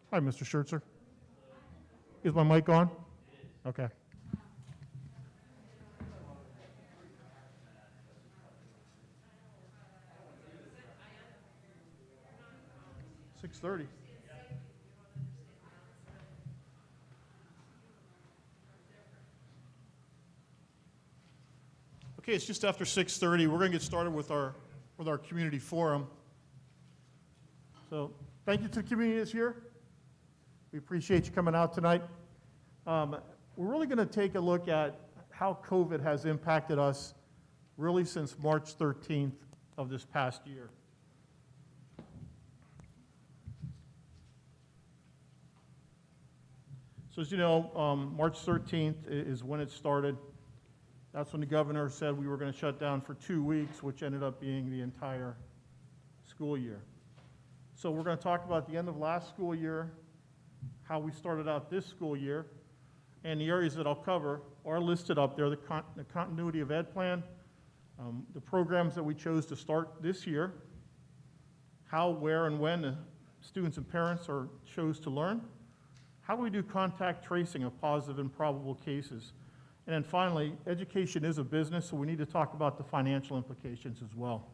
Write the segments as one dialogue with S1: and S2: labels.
S1: Hi, Mr. Schertzer. Is my mic on? Okay. $6:30. Okay, it's just after 6:30. We're going to get started with our community forum. So thank you to the community that's here. We appreciate you coming out tonight. We're really going to take a look at how COVID has impacted us really since March 13th of this past year. So as you know, March 13th is when it started. That's when the governor said we were going to shut down for 2 weeks, which ended up being the entire school year. So we're going to talk about the end of last school year, how we started out this school year, and the areas that I'll cover are listed up there, the continuity of ed plan, the programs that we chose to start this year, how, where, and when the students and parents chose to learn, how do we do contact tracing of positive and probable cases, and then finally, education is a business, so we need to talk about the financial implications as well.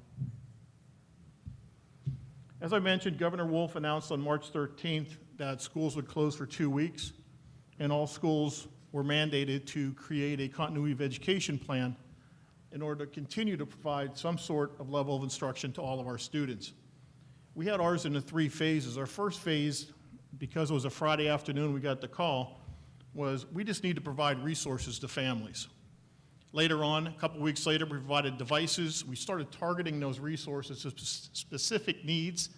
S1: As I mentioned, Governor Wolf announced on March 13th that schools would close for 2 weeks, and all schools were mandated to create a continuity of education plan in order to continue to provide some sort of level of instruction to all of our students. We had ours in the 3 phases. Our first phase, because it was a Friday afternoon we got the call, was we just need to provide resources to families. Later on, a couple weeks later, we provided devices. We started targeting those resources to specific needs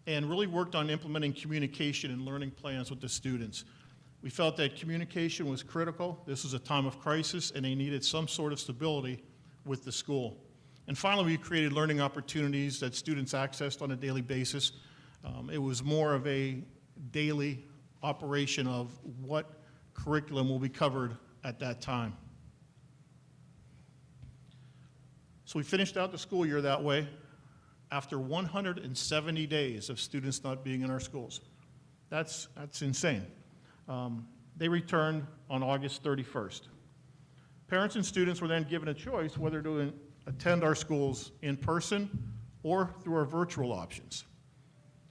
S1: and really worked on implementing communication and learning plans with the students. We felt that communication was critical. This was a time of crisis, and they needed some sort of stability with the school. And finally, we created learning opportunities that students accessed on a daily basis. It was more of a daily operation of what curriculum will be covered at that time. So we finished out the school year that way after 170 days of students not being in our schools. That's insane. They returned on August 31st. Parents and students were then given a choice whether to attend our schools in person or through our virtual options.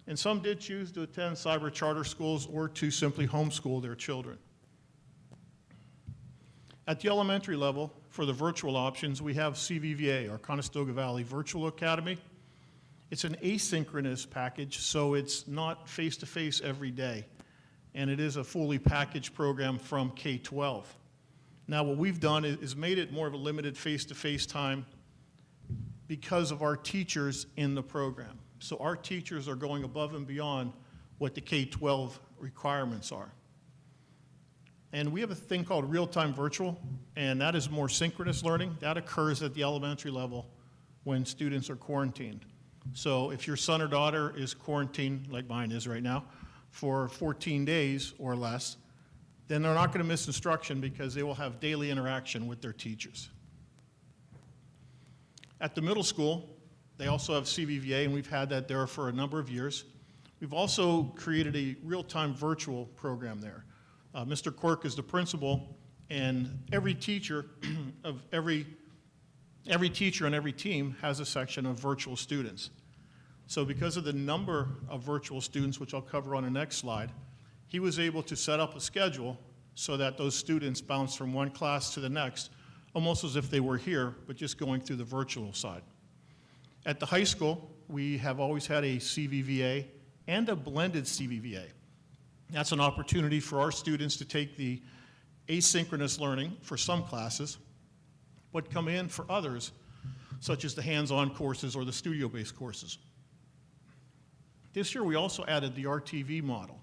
S1: And some did choose to attend cyber charter schools or to simply homeschool their children. At the elementary level, for the virtual options, we have CVVA, our Conestoga Valley Virtual Academy. It's an asynchronous package, so it's not face-to-face every day, and it is a fully packaged program from K-12. Now, what we've done is made it more of a limited face-to-face time because of our teachers in the program. So our teachers are going above and beyond what the K-12 requirements are. And we have a thing called real-time virtual, and that is more synchronous learning. That occurs at the elementary level when students are quarantined. So if your son or daughter is quarantined, like mine is right now, for 14 days or less, then they're not going to miss instruction because they will have daily interaction with their teachers. At the middle school, they also have CVVA, and we've had that there for a number of years. We've also created a real-time virtual program there. Mr. Quirk is the principal, and every teacher of every teacher on every team has a section of virtual students. So because of the number of virtual students, which I'll cover on the next slide, he was able to set up a schedule so that those students bounce from one class to the next, almost as if they were here, but just going through the virtual side. At the high school, we have always had a CVVA and a blended CVVA. That's an opportunity for our students to take the asynchronous learning for some classes, but come in for others, such as the hands-on courses or the studio-based courses. This year, we also added the RTV model,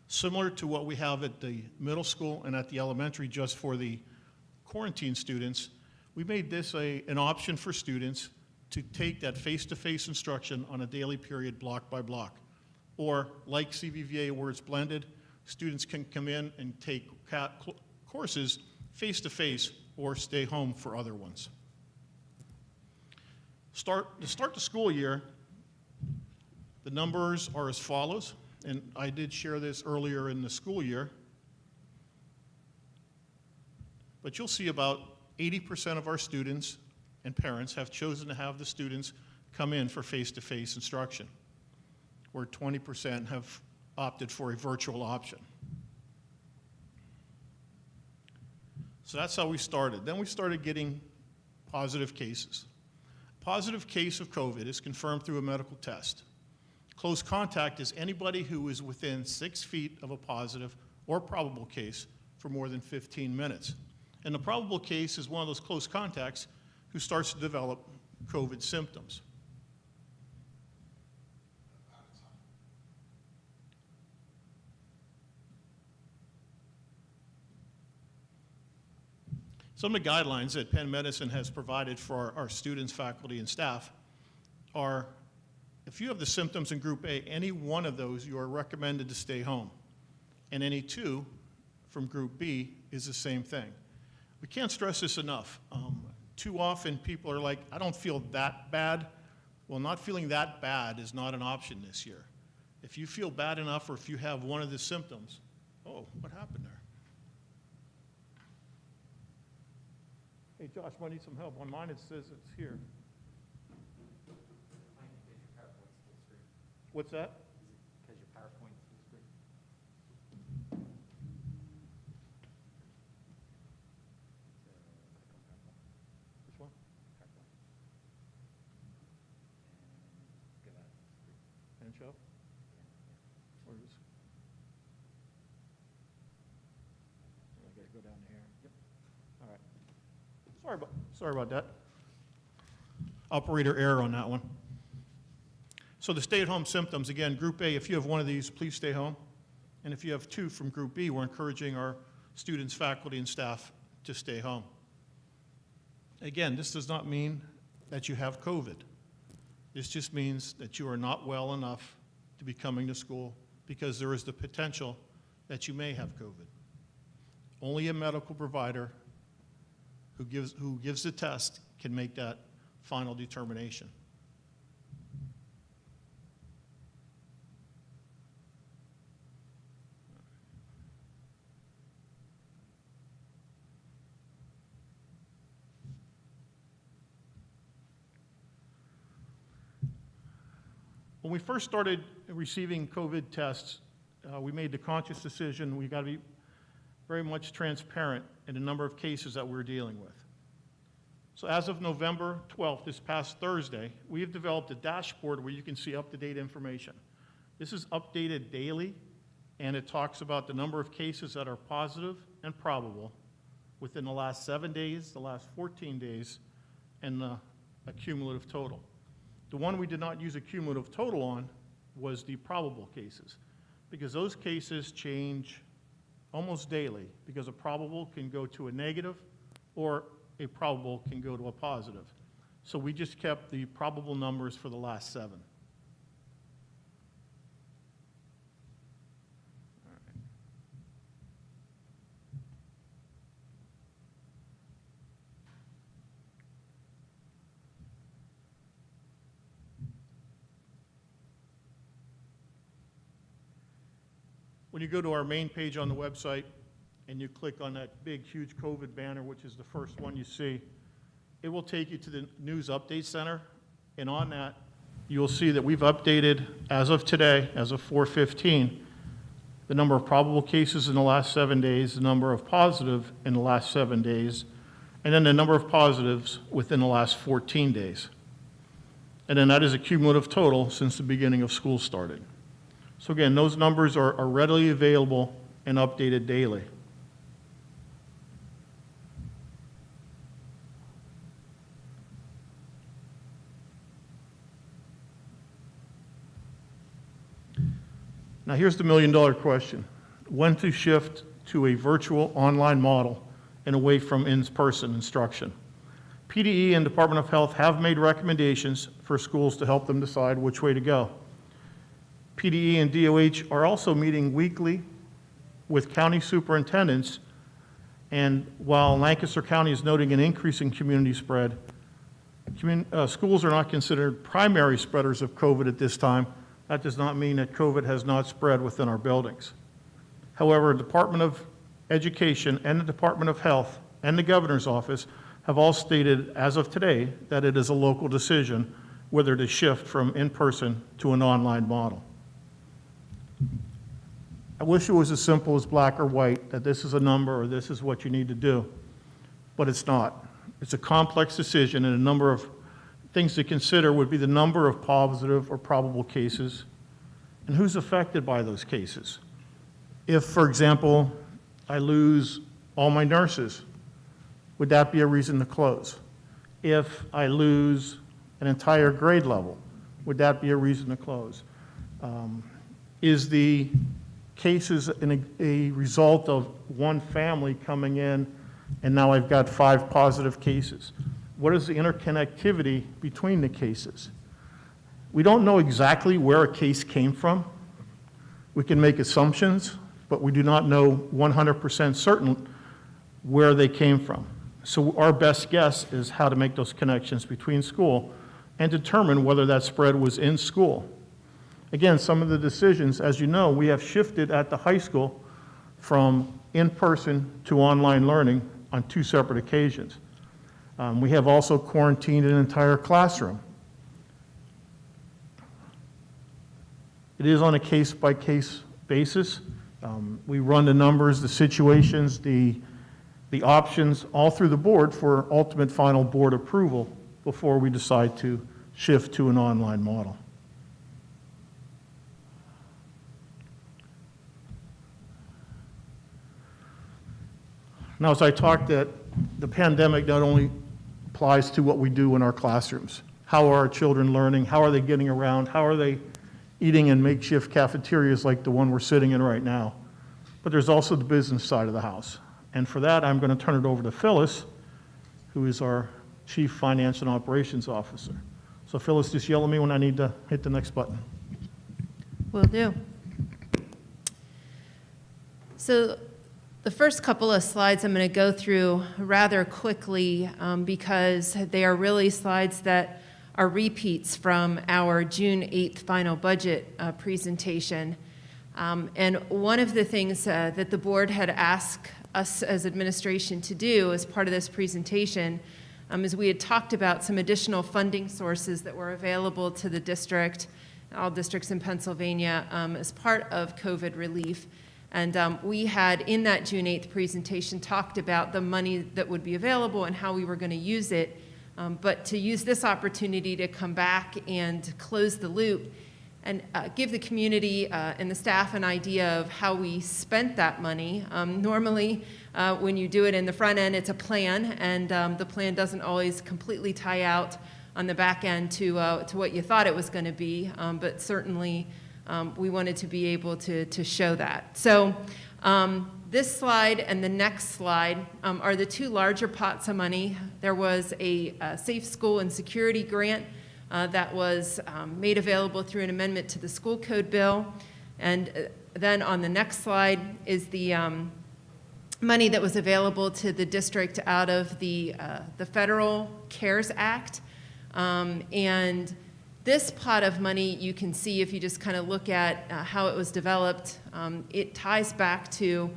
S1: similar to what we have at the middle school and at the elementary just for the quarantine students. We made this an option for students to take that face-to-face instruction on a daily period, block by block. Or like CVVA where it's blended, students can come in and take courses face-to-face or stay home for other ones. To start the school year, the numbers are as follows. and I did share this earlier in the school year, but you'll see about 80% of our students and parents have chosen to have the students come in for face-to-face instruction, where 20% have opted for a virtual option. So that's how we started. Then we started getting positive cases. Positive case of COVID is confirmed through a medical test. Close contact is anybody who is within 6 feet of a positive or probable case for more than 15 minutes. And the probable case is one of those close contacts who starts to develop COVID symptoms. Some of the guidelines that Penn Medicine has provided for our students, faculty, and staff are, if you have the symptoms in Group A, any one of those, you are recommended to stay home. And any two from Group B is the same thing. We can't stress this enough. Too often people are like, I don't feel that bad. Well, not feeling that bad is not an option this year. If you feel bad enough or if you have one of the symptoms, oh, what happened there? Hey, Josh, I need some help. On mine, it says it's here. What's that?
S2: Because your PowerPoint's full screen.
S1: Which one?
S2: PowerPoint. And go out of the screen.
S1: And show? Or is I gotta go down to here.
S2: Yep.
S1: All right. Sorry about that. Operator error on that one. So the stay-at-home symptoms, again, Group A, if you have one of these, please stay home. And if you have two from Group B, we're encouraging our students, faculty, and staff to stay home. Again, this does not mean that you have COVID. This just means that you are not well enough to be coming to school because there is the potential that you may have COVID. Only a medical provider who gives the test can make that final determination. When we first started receiving COVID tests, we made the conscious decision we got to be very much transparent in the number of cases that we're dealing with. So as of November 12th, this past Thursday, we have developed a dashboard where you can see up-to-date information. This is updated daily, and it talks about the number of cases that are positive and probable within the last 7 days, the last 14 days, and the cumulative total. The one we did not use a cumulative total on was the probable cases, because those cases change almost daily, because a probable can go to a negative or a probable can go to a positive. So we just kept the probable numbers for the last 7. All right. When you go to our main page on the website and you click on that big, huge COVID banner, which is the first one you see, it will take you to the News Update Center. And on that, you'll see that we've updated, as of today, as of 4/15, the number of probable cases in the last 7 days, the number of positive in the last 7 days, and then the number of positives within the last 14 days. And then that is a cumulative total since the beginning of school started. So again, those numbers are readily available and updated daily. Now here's the million-dollar question. When to shift to a virtual online model and away from in-person instruction? PDE and Department of Health have made recommendations for schools to help them decide which way to go. PDE and DOH are also meeting weekly with county superintendents, and while Lancaster County is noting an increase in community spread, schools are not considered primary spreaders of COVID at this time, That does not mean that COVID has not spread within our buildings. However, the Department of Education and the Department of Health and the Governor's Office have all stated, as of today, that it is a local decision whether to shift from in-person to an online model. I wish it was as simple as black or white, that this is a number or this is what you need to do, but it's not. It's a complex decision, and a number of things to consider would be the number of positive or probable cases and who's affected by those cases. If, for example, I lose all my nurses, would that be a reason to close? If I lose an entire grade level, would that be a reason to close? Is the cases a result of one family coming in and now I've got 5 positive cases? What is the interconnectivity between the cases? We don't know exactly where a case came from. We can make assumptions, but we do not know 100% certain where they came from. So our best guess is how to make those connections between school and determine whether that spread was in school. Again, some of the decisions, as you know, we have shifted at the high school from in-person to online learning on 2 separate occasions. We have also quarantined an entire classroom. It is on a case-by-case basis. We run the numbers, the situations, the options all through the board for ultimate final board approval before we decide to shift to an online model. Now, as I talked, that the pandemic not only applies to what we do in our classrooms. How are our children learning? How are they getting around? How are they eating in makeshift cafeterias like the one we're sitting in right now? But there's also the business side of the house. And for that, I'm going to turn it over to Phyllis, who is our Chief Finance and Operations Officer. So Phyllis, just yell at me when I need to hit the next button.
S3: Will do. So the first couple of slides I'm going to go through rather quickly because they are really slides that are repeats from our June 8th final budget presentation. And one of the things that the board had asked us as administration to do as part of this presentation is we had talked about some additional funding sources that were available to the district, all districts in Pennsylvania, as part of COVID relief. And we had, in that June 8th presentation, talked about the money that would be available and how we were going to use it. But to use this opportunity to come back and close the loop and give the community and the staff an idea of how we spent that money. Normally, when you do it in the front end, it's a plan, and the plan doesn't always completely tie out on the back end to what you thought it was going to be, but certainly we wanted to be able to show that. So this slide and the next slide are the 2 larger pots of money. There was a Safe School and Security Grant that was made available through an amendment to the school code bill. And then on the next slide is the money that was available to the district out of the Federal CARES Act. And this pot of money, you can see if you just kind of look at how it was developed, it ties back to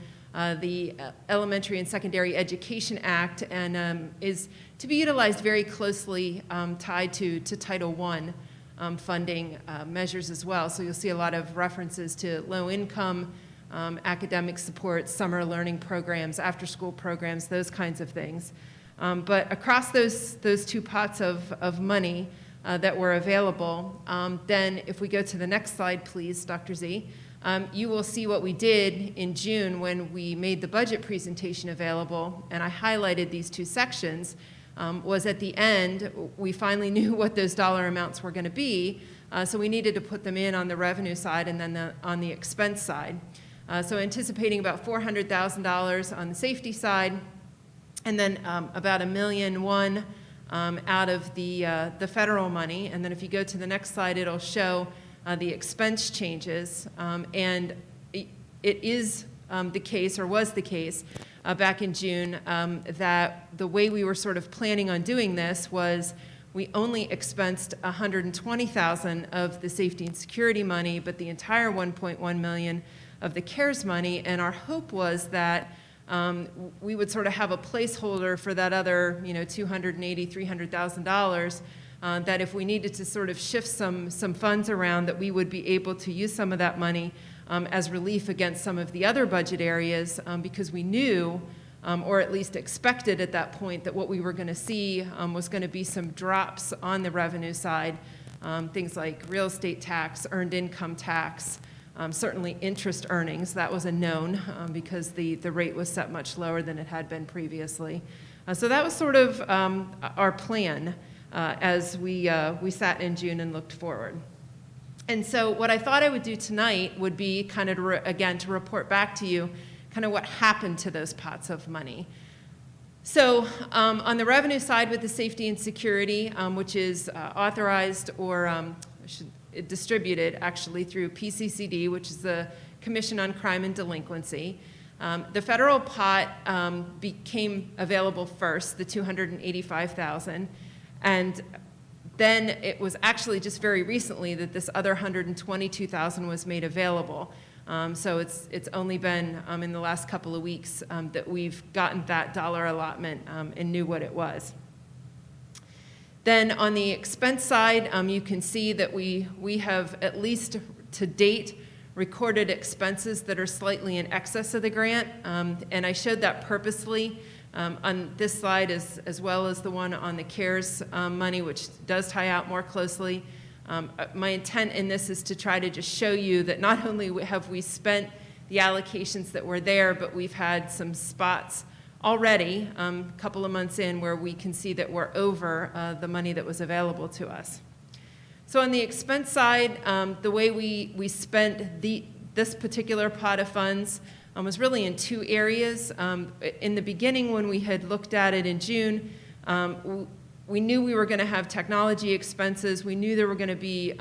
S3: the Elementary and Secondary Education Act and is to be utilized very closely tied to Title I funding measures as well. So you'll see a lot of references to low income, academic support, summer learning programs, after school programs, those kinds of things. But across those 2 pots of money that were available, then if we go to the next slide, please, Dr. Z, you will see what we did in June when we made the budget presentation available, and I highlighted these 2 sections, was at the end, we finally knew what those dollar amounts were going to be, so we needed to put them in on the revenue side and then on the expense side. So anticipating about $400,000 on the safety side, and then about $1.1 million out of the federal money. And then if you go to the next slide, it'll show the expense changes. And it is the case, or was the case, back in June, that the way we were sort of planning on doing this was we only expensed $120,000 of the safety and security money, but the entire $1.1 million of the CARES money. And our hope was that we would sort of have a placeholder for that other, $280,000, $300,000. That if we needed to sort of shift some funds around, that we would be able to use some of that money as relief against some of the other budget areas, because we knew, or at least expected at that point, that what we were going to see was going to be some drops on the revenue side, things like real estate tax, earned income tax, certainly interest earnings. That was a known because the rate was set much lower than it had been previously. So that was sort of our plan as we sat in June and looked forward. And so what I thought I would do tonight would be kind of, again, to report back to you kind of what happened to those pots of money. So on the revenue side with the safety and security, which is authorized or distributed actually through PCCD, which is the Commission on Crime and Delinquency, the federal pot became available first, the $285,000, and then it was actually just very recently that this other $122,000 was made available. So it's only been in the last couple of weeks that we've gotten that dollar allotment and knew what it was. Then on the expense side, you can see that we have, at least to date, recorded expenses that are slightly in excess of the grant, and I showed that purposely on this slide as well as the one on the CARES money, which does tie out more closely. My intent in this is to try to just show you that not only have we spent the allocations that were there, but we've had some spots already, a couple of months in, where we can see that we're over the money that was available to us. So on the expense side, the way we spent this particular pot of funds was really in two areas. In the beginning, when we had looked at it in June, we knew we were going to have technology expenses. We knew there were going to be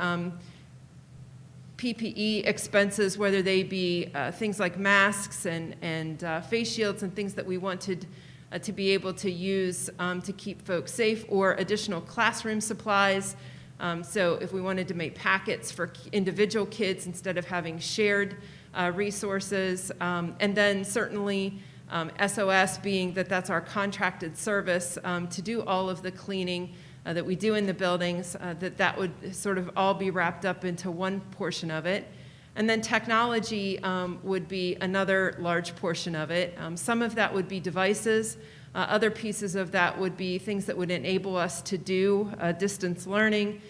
S3: PPE expenses, whether they be things like masks and face shields and things that we wanted to be able to use to keep folks safe, or additional classroom supplies. So if we wanted to make packets for individual kids instead of having shared resources, and then certainly SOS being that's our contracted service to do all of the cleaning that we do in the buildings, that would sort of all be wrapped up into one portion of it. And then technology would be another large portion of it. Some of that would be devices. Other pieces of that would be things that would enable us to do distance learning.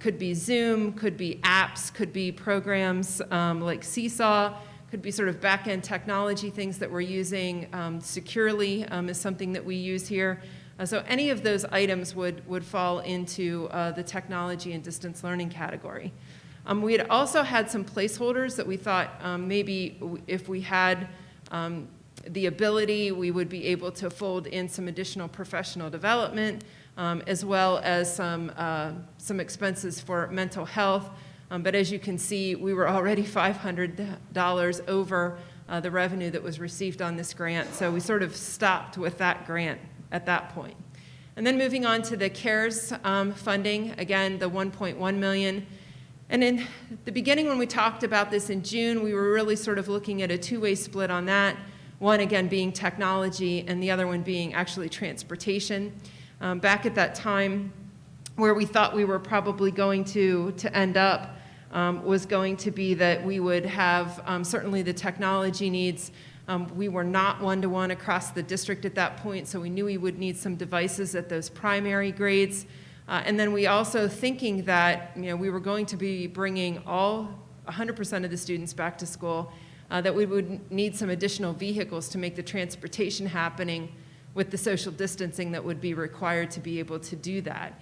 S3: Could be Zoom, could be apps, could be programs like Seesaw, could be sort of back-end technology things that we're using securely is something that we use here. So any of those items would fall into the technology and distance learning category. We had also had some placeholders that we thought maybe if we had the ability, we would be able to fold in some additional professional development, as well as some expenses for mental health. But as you can see, we were already $500 over the revenue that was received on this grant, so we sort of stopped with that grant at that point. And then moving on to the CARES funding, again, the $1.1 million. And in the beginning when we talked about this in June, we were really sort of looking at a two-way split on that, one again being technology and the other one being actually transportation. Back at that time, where we thought we were probably going to end up was going to be that we would have certainly the technology needs. We were not one-to-one across the district at that point, so we knew we would need some devices at those primary grades. And then we also thinking that we were going to be bringing 100% of the students back to school, that we would need some additional vehicles to make the transportation happening with the social distancing that would be required to be able to do that.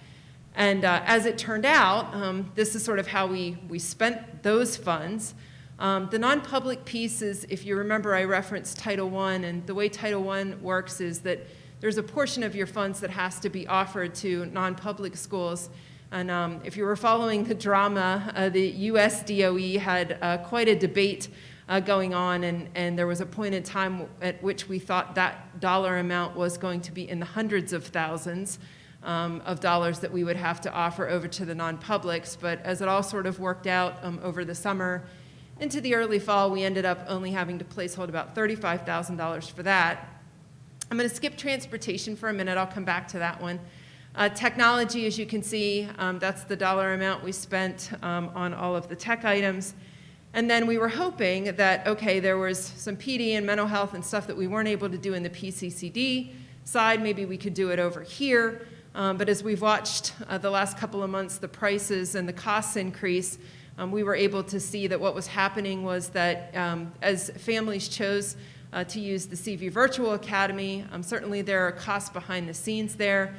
S3: And as it turned out, this is sort of how we spent those funds. The non-public piece is, if you remember, I referenced Title I, and the way Title I works is that there's a portion of your funds that has to be offered to non-public schools. And if you were following the drama, the US DOE had quite a debate going on, and there was a point in time at which we thought that dollar amount was going to be in the hundreds of thousands. of dollars that we would have to offer over to the non-publics. But as it all sort of worked out over the summer into the early fall, we ended up only having to placehold about $35,000 for that. I'm going to skip transportation for a minute. I'll come back to that one. Technology, as you can see, that's the dollar amount we spent on all of the tech items. And then we were hoping that, okay, there was some PD and mental health and stuff that we weren't able to do in the PCCD side. Maybe we could do it over here. But as we've watched the last couple of months, the prices and the costs increase, we were able to see that what was happening was that as families chose to use the CV Virtual Academy, certainly there are costs behind the scenes there.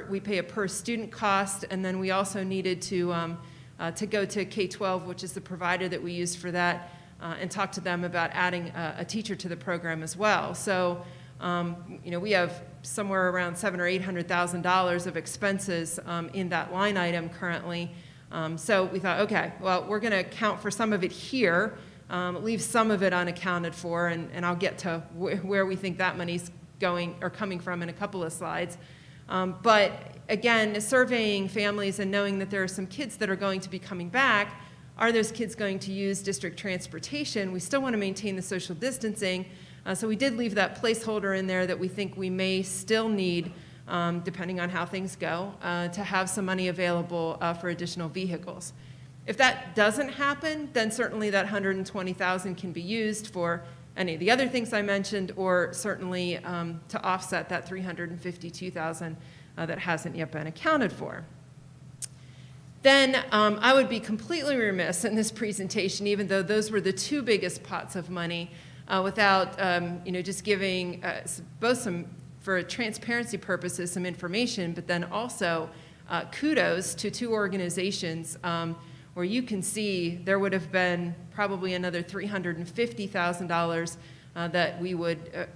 S3: We pay a per student cost, and then we also needed to go to K-12, which is the provider that we use for that, and talk to them about adding a teacher to the program as well. So, we have somewhere around $700,000 or $800,000 of expenses in that line item currently. So we thought, okay, well, we're going to account for some of it here, leave some of it unaccounted for, and I'll get to where we think that money's going or coming from in a couple of slides. But again, surveying families and knowing that there are some kids that are going to be coming back, are those kids going to use district transportation? We still want to maintain the social distancing, so we did leave that placeholder in there that we think we may still need, depending on how things go, to have some money available for additional vehicles. If that doesn't happen, then certainly that $120,000 can be used for any of the other things I mentioned, or certainly to offset that $352,000 that hasn't yet been accounted for. Then I would be completely remiss in this presentation, even though those were the two biggest pots of money, without just giving both some, for transparency purposes, some information, but then also kudos to two organizations where you can see there would have been probably another $350,000 that we would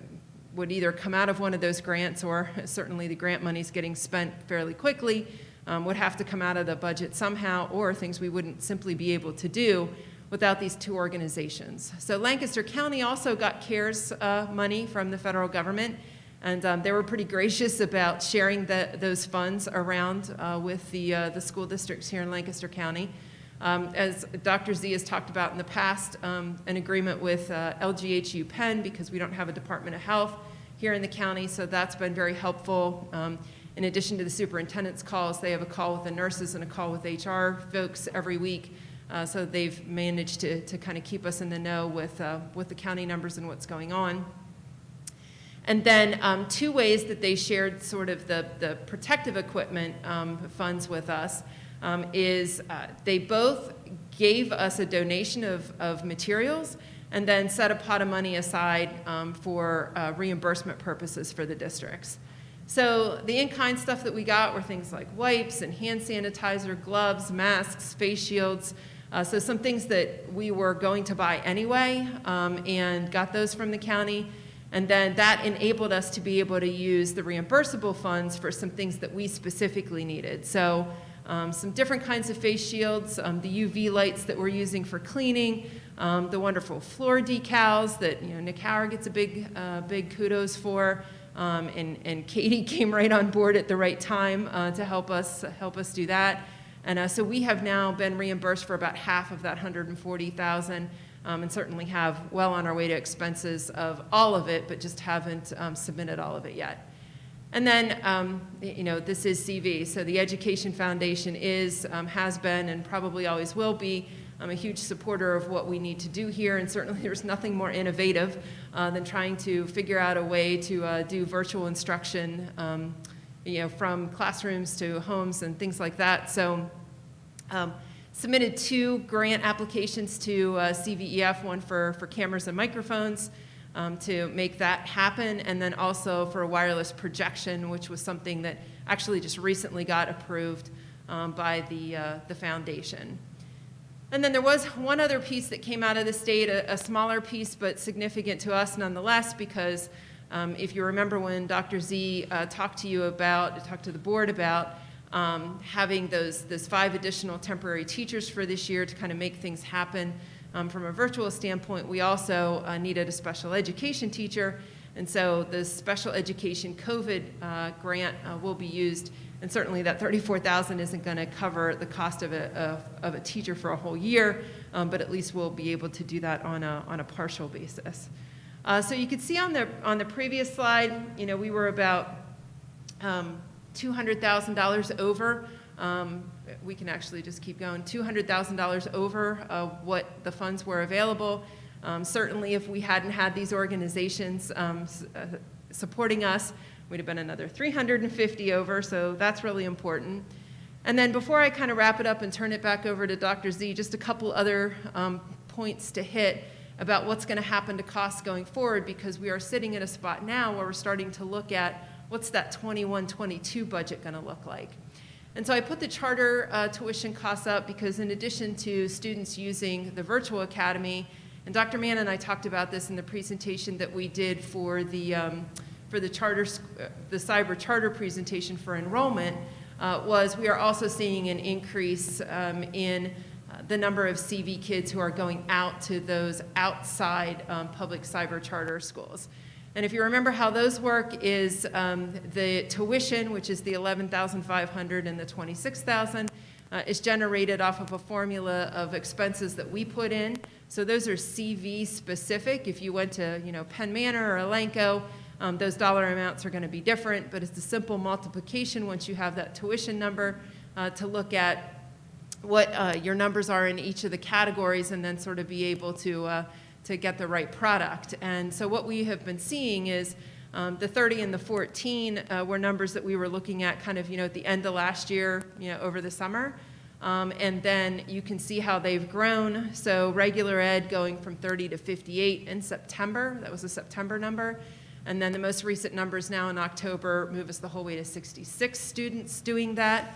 S3: either come out of one of those grants, or certainly the grant money's getting spent fairly quickly, would have to come out of the budget somehow, or things we wouldn't simply be able to do without these two organizations. So Lancaster County also got CARES money from the federal government, and they were pretty gracious about sharing those funds around with the school districts here in Lancaster County. As Dr. Z has talked about in the past, an agreement with LGHU Penn, because we don't have a Department of Health here in the county, so that's been very helpful. In addition to the superintendent's calls, they have a call with the nurses and a call with HR folks every week, so they've managed to kind of keep us in the know with the county numbers and what's going on. And then two ways that they shared sort of the protective equipment funds with us is they both gave us a donation of materials and then set a pot of money aside for reimbursement purposes for the districts. So the in-kind stuff that we got were things like wipes and hand sanitizer, gloves, masks, face shields, so some things that we were going to buy anyway, and got those from the county. And then that enabled us to be able to use the reimbursable funds for some things that we specifically needed. So some different kinds of face shields, the UV lights that we're using for cleaning, the wonderful floor decals that Nick Howard gets a big kudos for, and Katie came right on board at the right time to help us do that. And so we have now been reimbursed for about half of that $140,000, and certainly have well on our way to expenses of all of it, but just haven't submitted all of it yet. And then, this is CV, so the Education Foundation has been, and probably always will be, a huge supporter of what we need to do here, and certainly there's nothing more innovative than trying to figure out a way to do virtual instruction, from classrooms to homes and things like that. So, submitted 2 grant applications to CVEF, one for cameras and microphones, to make that happen, and then also for a wireless projection, which was something that actually just recently got approved by the foundation. And then there was one other piece that came out of the state, a smaller piece, but significant to us nonetheless, because if you remember when Dr. Z talked to the board about having those 5 additional temporary teachers for this year to kind of make things happen from a virtual standpoint, we also needed a special education teacher. And so the special education COVID grant will be used, and certainly that $34,000 isn't going to cover the cost of a teacher for a whole year, but at least we'll be able to do that on a partial basis. So you can see on the previous slide, we were about $200,000 over. We can actually just keep going. $200,000 over what the funds were available. Certainly, if we hadn't had these organizations supporting us, we'd have been another $350 over. So that's really important. And then before I kind of wrap it up and turn it back over to Dr. Z, just a couple other points to hit about what's going to happen to costs going forward, because we are sitting at a spot now where we're starting to look at what's that 21-22 budget going to look like. And so I put the charter tuition costs up because in addition to students using the virtual academy, and Dr. Mann and I talked about this in the presentation that we did for the charter, the cyber charter presentation for enrollment, was we are also seeing an increase in the number of CV kids who are going out to those outside public cyber charter schools. And if you remember how those work is the tuition, which is the $11,500 and the $26,000, is generated off of a formula of expenses that we put in. So those are CV specific. If you went to Penn Manor or Elanco, those dollar amounts are going to be different, but it's a simple multiplication once you have that tuition number to look at what your numbers are in each of the categories and then sort of be able to get the right product. And so what we have been seeing is the 30 and the 14 were numbers that we were looking at kind of at the end of last year, over the summer. And then you can see how they've grown. So regular ed going from 30 to 58 in September. That was a September number. And then the most recent numbers now in October move us the whole way to 66 students doing that.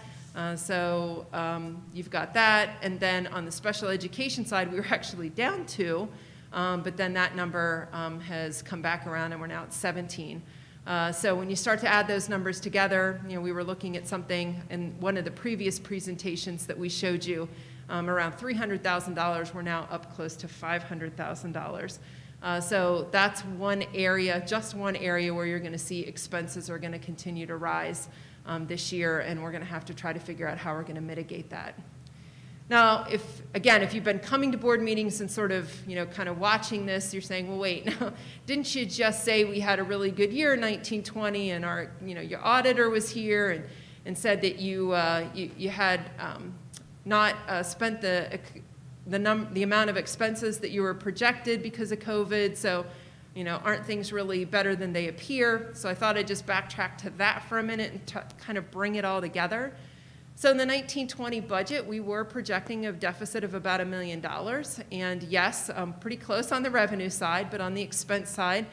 S3: So you've got that. And then on the special education side, we were actually down 2. But then that number has come back around and we're now at 17. So when you start to add those numbers together, we were looking at something in one of the previous presentations that we showed you around $300,000. We're now up close to $500,000. So that's one area, just one area where you're going to see expenses are going to continue to rise this year, and we're going to have to try to figure out how we're going to mitigate that. Now, if you've been coming to board meetings and sort of, kind of watching this, you're saying, well, wait, no, didn't you just say we had a really good year in 1920 and our, your auditor was here and said that you had not spent the amount of expenses that you were projected because of COVID, so, aren't things really better than they appear? So I thought I'd just backtrack to that for a minute and kind of bring it all together. So in the 1920 budget, we were projecting a deficit of about $1 million. And yes, pretty close on the revenue side, but on the expense side,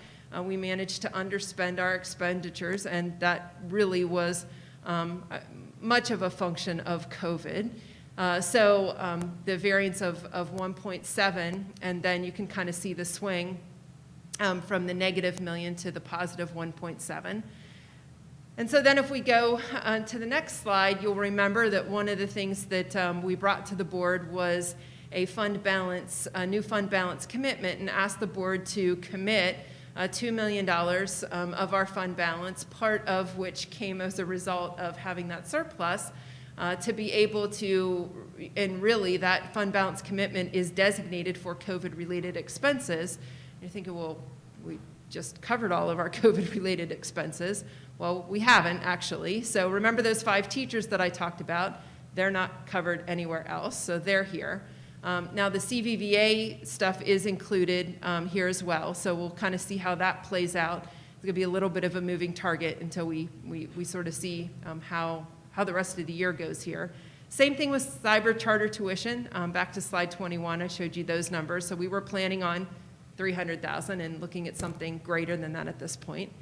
S3: we managed to underspend our expenditures, and that really was much of a function of COVID. So the variance of 1.7, and then you can kind of see the swing from the negative million to the positive 1.7. And so then if we go to the next slide, you'll remember that one of the things that we brought to the board was a new fund balance commitment, and asked the board to commit $2 million of our fund balance, part of which came as a result of having that surplus, to be able to, and really that fund balance commitment is designated for COVID-related expenses. And you're thinking, well, we just covered all of our COVID-related expenses. Well, we haven't actually. So remember those 5 teachers that I talked about? They're not covered anywhere else, so they're here. Now the CVVA stuff is included here as well, so we'll kind of see how that plays out. It's gonna be a little bit of a moving target until we sort of see how the rest of the year goes here. Same thing with cyber charter tuition. Back to slide 21, I showed you those numbers. So we were planning on $300,000 and looking at something greater than that at this point.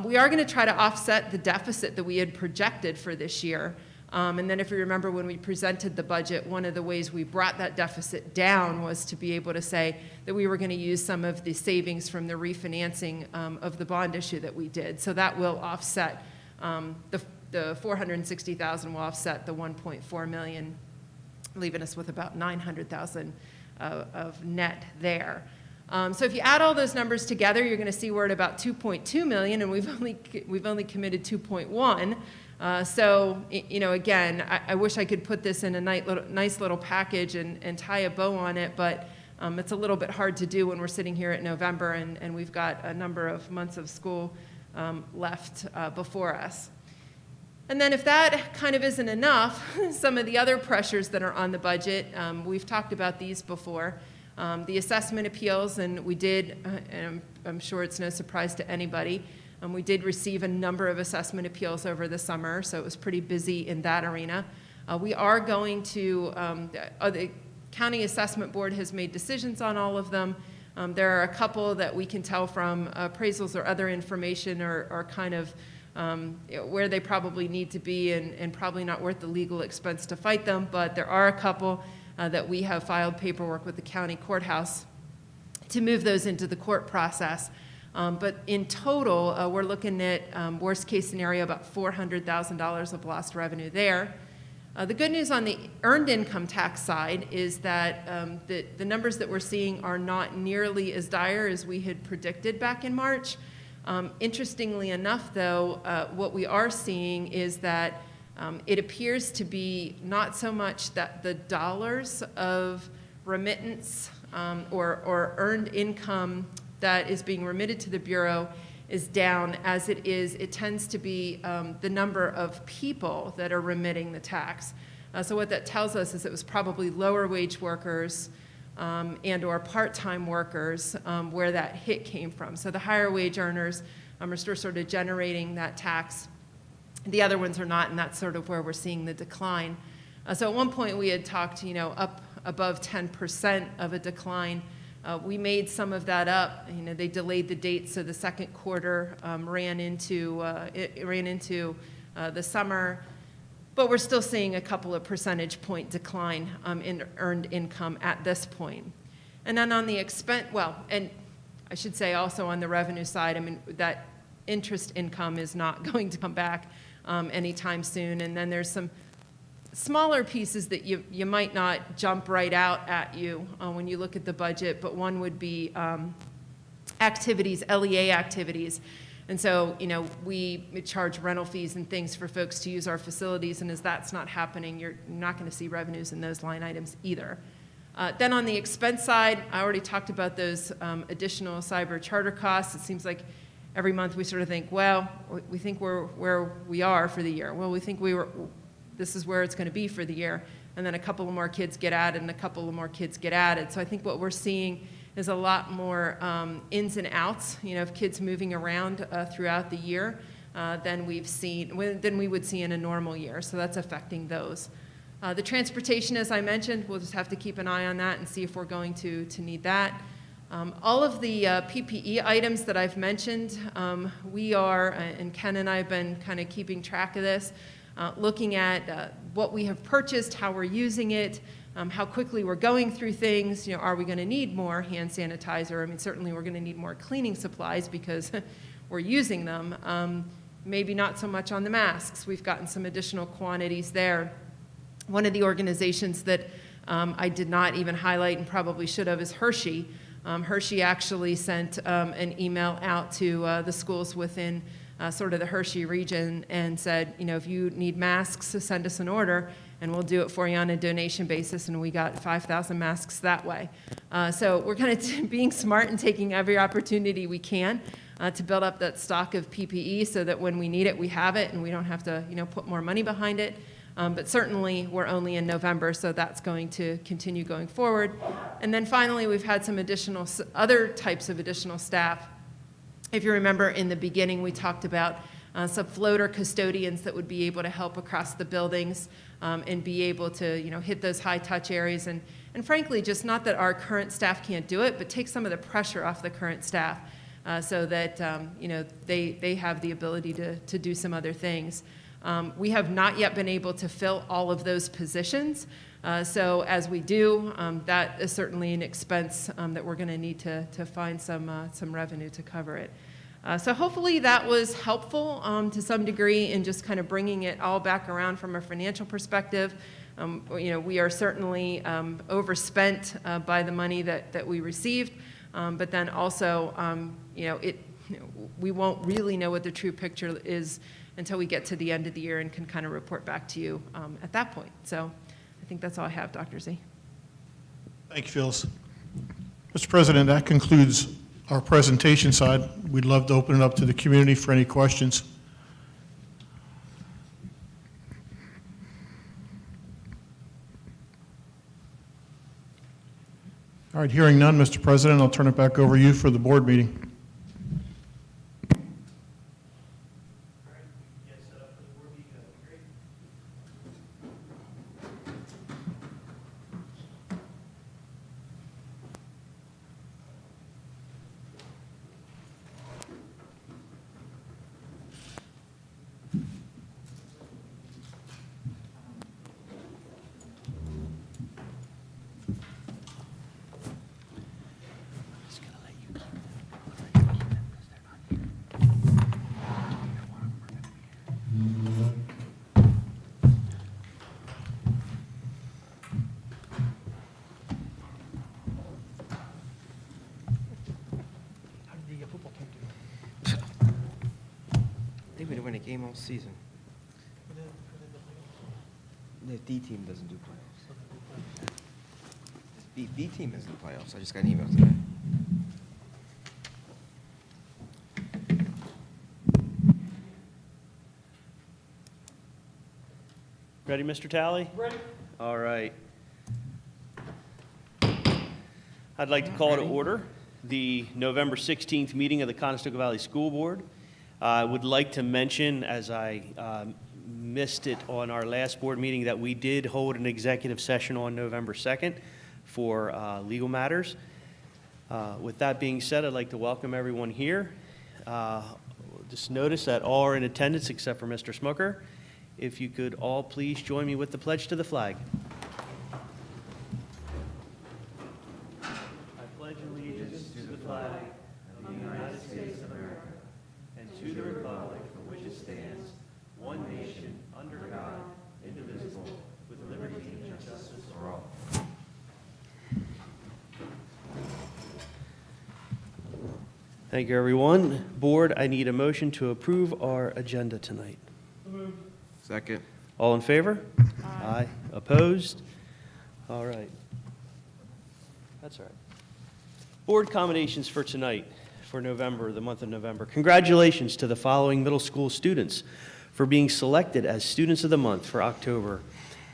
S3: We are going to try to offset the deficit that we had projected for this year. And then if you remember when we presented the budget, one of the ways we brought that deficit down was to be able to say that we were going to use some of the savings from the refinancing of the bond issue that we did. So that will offset, the $460,000 will offset the $1.4 million, leaving us with about $900,000 of net there. So if you add all those numbers together, you're going to see we're at about 2.2 million, and we've only committed 2.1. So, again, I wish I could put this in a nice little package and tie a bow on it, but it's a little bit hard to do when we're sitting here at November and we've got a number of months of school left before us. And then if that kind of isn't enough, some of the other pressures that are on the budget, we've talked about these before. The assessment appeals, and we did, and I'm sure it's no surprise to anybody, we did receive a number of assessment appeals over the summer, so it was pretty busy in that arena. We are going to, the County Assessment Board has made decisions on all of them. There are a couple that we can tell from appraisals or other information are kind of where they probably need to be and probably not worth the legal expense to fight them, but there are a couple that we have filed paperwork with the county courthouse to move those into the court process. But in total, we're looking at worst case scenario about $400,000 of lost revenue there. The good news on the earned income tax side is that the numbers that we're seeing are not nearly as dire as we had predicted back in March. Interestingly enough, though, what we are seeing is that it appears to be not so much that the dollars of remittance or earned income that is being remitted to the Bureau is down as it tends to be the number of people that are remitting the tax. So what that tells us is it was probably lower wage workers and or part-time workers where that hit came from. So the higher wage earners are still sort of generating that tax. The other ones are not, and that's sort of where we're seeing the decline. So at one point we had talked, up above 10% of a decline. We made some of that up. They delayed the date, so the second quarter ran into the summer. But we're still seeing a couple of percentage point decline in earned income at this point. And then on the expense, and I should say also on the revenue side, that interest income is not going to come back anytime soon. And then there's some smaller pieces that you might not jump right out at you when you look at the budget, but one would be activities, LEA activities. And so, we charge rental fees and things for folks to use our facilities, and as that's not happening, you're not going to see revenues in those line items either. Then on the expense side, I already talked about those additional cyber charter costs. It seems like every month we sort of think, well, we think we're where we are for the year. Well, we think this is where it's going to be for the year. And then a couple of more kids get added and a couple of more kids get added. So I think what we're seeing is a lot more ins and outs, of kids moving around throughout the year than we would see in a normal year. So that's affecting those. The transportation, as I mentioned, we'll just have to keep an eye on that and see if we're going to need that. All of the PPE items that I've mentioned, we are, and Ken and I have been kind of keeping track of this, looking at what we have purchased, how we're using it, how quickly we're going through things. Are we going to need more hand sanitizer? Certainly we're going to need more cleaning supplies because we're using them. Maybe not so much on the masks. We've gotten some additional quantities there. One of the organizations that I did not even highlight and probably should have is Hershey. Hershey actually sent an email out to the schools within sort of the Hershey region and said, if you need masks, send us an order and we'll do it for you on a donation basis, and we got 5,000 masks that way. So we're kind of being smart and taking every opportunity we can to build up that stock of PPE so that when we need it, we have it and we don't have to put more money behind it. But certainly we're only in November, so that's going to continue going forward. And then finally, we've had some other types of additional staff. If you remember in the beginning, we talked about some floater custodians that would be able to help across the buildings and be able to hit those high touch areas and frankly, just not that our current staff can't do it, but take some of the pressure off the current staff so that they have the ability to do some other things. We have not yet been able to fill all of those positions. So as we do, that is certainly an expense that we're going to need to find some revenue to cover it. So hopefully that was helpful to some degree in just kind of bringing it all back around from a financial perspective. We are certainly overspent by the money that we received, But then also, we won't really know what the true picture is until we get to the end of the year and can kind of report back to you at that point. So I think that's all I have, Dr. Z.
S1: Thank you, Phyllis. Mr. President, that concludes our presentation side. We'd love to open it up to the community for any questions. All right, hearing none, Mr. President, I'll turn it back over to you for the board meeting.
S4: They would win a game all season. The D team doesn't do playoffs. B team is in the playoffs. I just got an email today.
S5: Ready, Mr. Talley? Ready. All right. I'd like to call to order the November 16th meeting of the Conestoga Valley School Board. I would like to mention, as I missed it on our last board meeting, that we did hold an executive session on November 2nd for legal matters. With that being said, I'd like to welcome everyone here. Just notice that all are in attendance except for Mr. Smoker. If you could all please join me with the pledge to the flag. I pledge allegiance to the flag of the United States of America and to the republic for which it stands, one nation, under God, indivisible, with liberty and justice for all. Thank you, everyone. Board, I need a motion to approve our agenda tonight.
S4: Second.
S5: All in favor? Aye. Opposed? All right. That's all right. Board accommodations for tonight, for November, the month of November. Congratulations to the following middle school students for being selected as Students of the Month for October.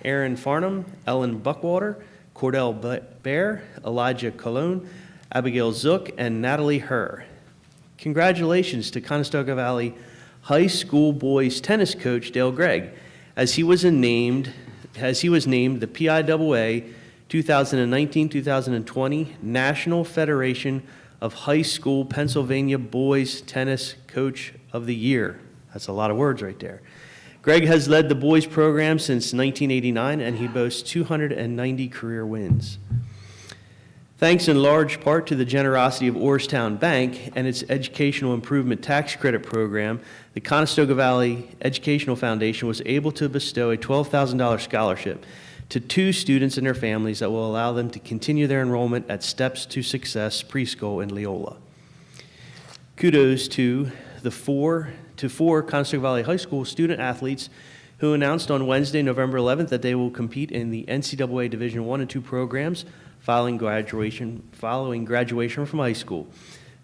S5: Aaron Farnham, Ellen Buckwater, Cordell Bear, Elijah Colon, Abigail Zook, and Natalie Herr. Congratulations to Conestoga Valley High School boys tennis coach Dale Gregg, as he was named the PIAA 2019-2020 National Federation of High School Pennsylvania Boys Tennis Coach of the Year. That's a lot of words right there. Gregg has led the boys program since 1989, and he boasts 290 career wins. Thanks in large part to the generosity of Orrstown Bank and its Educational Improvement Tax Credit Program, the Conestoga Valley Educational Foundation was able to bestow a $12,000 scholarship to 2 students and their families that will allow them to continue their enrollment at Steps to Success Preschool in Leola. Kudos to the four Conestoga Valley High School student athletes who announced on Wednesday, November 11th, that they will compete in the NCAA Division I and II programs following graduation from high school.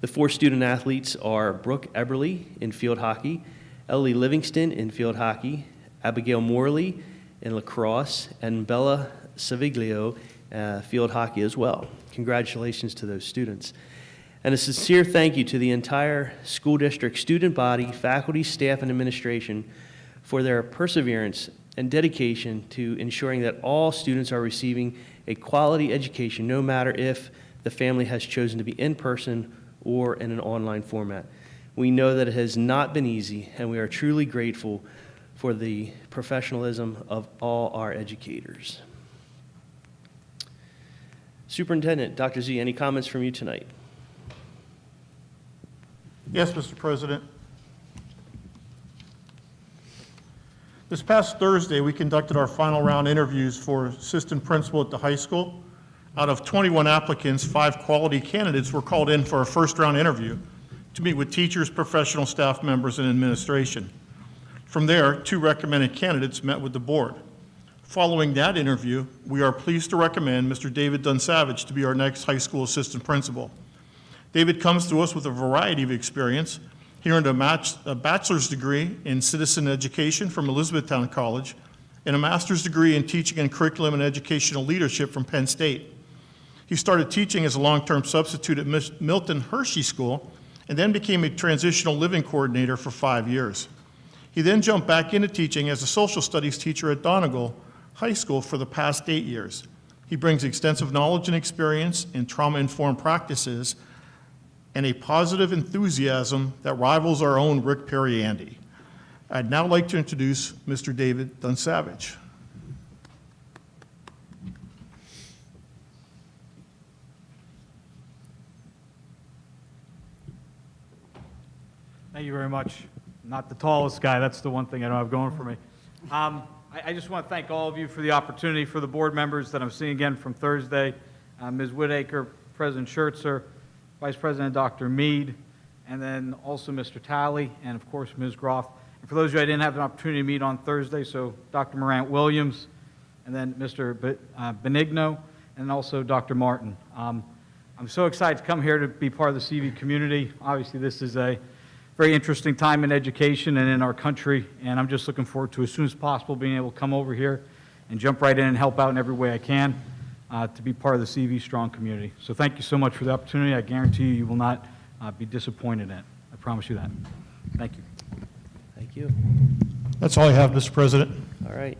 S5: The 4 student athletes are Brooke Eberly in field hockey, Ellie Livingston in field hockey, Abigail Morley in lacrosse, and Bella Saviglio field hockey as well. Congratulations to those students. And a sincere thank you to the entire school district student body, faculty, staff, and administration for their perseverance and dedication to ensuring that all students are receiving a quality education, no matter if the family has chosen to be in person or in an online format. We know that it has not been easy, and we are truly grateful for the professionalism of all our educators. Superintendent, Dr. Z, any comments from you tonight?
S1: Yes, Mr. President. This past Thursday, we conducted our final round interviews for assistant principal at the high school. Out of 21 applicants, 5 quality candidates were called in for a first-round interview to meet with teachers, professional staff members, and administration. From there, 2 recommended candidates met with the board. Following that interview, we are pleased to recommend Mr. David Dunsavage to be our next high school assistant principal. David comes to us with a variety of experience. He earned a bachelor's degree in citizen education from Elizabethtown College and a master's degree in teaching and curriculum and educational leadership from Penn State. He started teaching as a long-term substitute at Milton Hershey School and then became a transitional living coordinator for 5 years. He then jumped back into teaching as a social studies teacher at Donegal High School for the past 8 years. He brings extensive knowledge and experience in trauma-informed practices and a positive enthusiasm that rivals our own Rick Perry-Andy. I'd now like to introduce Mr. David Dunsavage.
S6: Thank you very much. Not the tallest guy, that's the one thing I don't have going for me. I just want to thank all of you for the opportunity, for the board members that I'm seeing again from Thursday, Ms. Whitaker, President Schertzer, Vice President Dr. Mead, and then also Mr. Talley, and of course Ms. Groff. And for those of you I didn't have an opportunity to meet on Thursday, so Dr. Morant Williams, and then Mr. Benigno, and also Dr. Martin. I'm so excited to come here to be part of the CV community. Obviously this is a very interesting time in education and in our country, and I'm just looking forward to, as soon as possible, being able to come over here and jump right in and help out in every way I can to be part of the CV Strong community. So thank you so much for the opportunity. I guarantee you will not be disappointed in it. I promise you that. Thank you.
S5: Thank you.
S1: That's all I have, Mr. President.
S5: All right.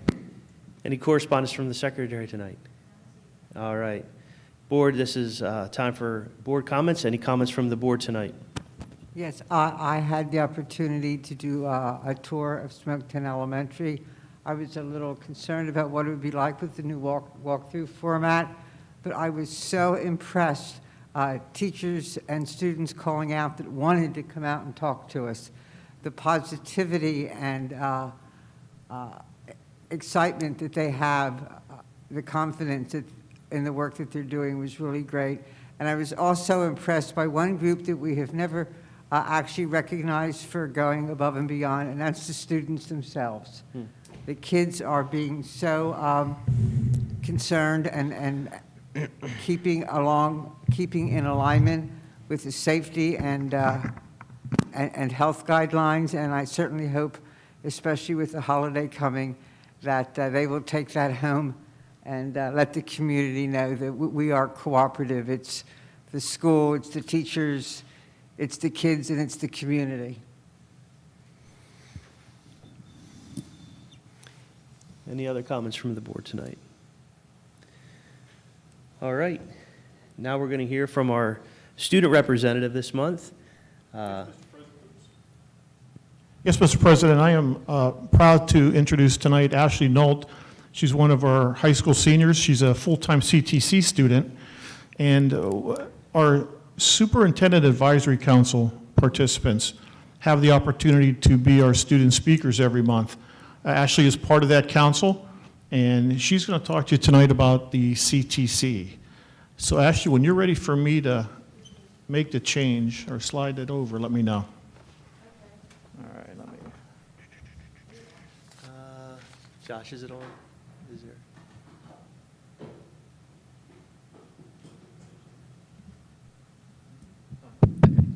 S5: Any correspondence from the secretary tonight? All right. Board, this is time for board comments. Any comments from the board tonight?
S7: Yes, I had the opportunity to do a tour of Smoketown Elementary. I was a little concerned about what it would be like with the new walkthrough format, but I was so impressed. Teachers and students calling out that wanted to come out and talk to us. The positivity and excitement that they have, the confidence in the work that they're doing was really great. And I was also impressed by one group that we have never actually recognized for going above and beyond, and that's the students themselves. The kids are being so concerned and keeping in alignment with the safety and health guidelines, and I certainly hope, especially with the holiday coming, that they will take that home and let the community know that we are cooperative. It's the school, it's the teachers, it's the kids, and it's the community.
S5: Any other comments from the board tonight? All right. Now we're going to hear from our student representative this month.
S1: Yes, Mr. President, I am proud to introduce tonight Ashley Nolt. She's one of our high school seniors. She's a full-time CTC student. And our Superintendent Advisory Council participants have the opportunity to be our student speakers every month. Ashley is part of that council, and she's going to talk to you tonight about the CTC. So Ashley, when you're ready for me to make the change or slide it over, let me know. All right, let me.
S5: Josh, is it on? Is there?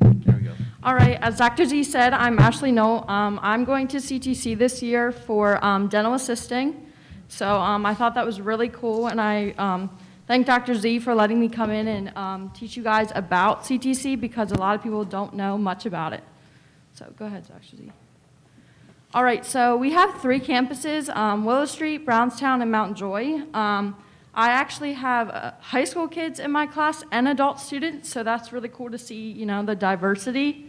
S5: There we go.
S8: All right, as Dr. Z said, I'm Ashley Nolt. I'm going to CTC this year for dental assisting. So I thought that was really cool, and I thank Dr. Z for letting me come in and teach you guys about CTC because a lot of people don't know much about it. So go ahead, Dr. Z. All right, so we have 3 campuses, Willow Street, Brownstown, and Mount Joy. I actually have high school kids in my class and adult students, so that's really cool to see, you know, the diversity.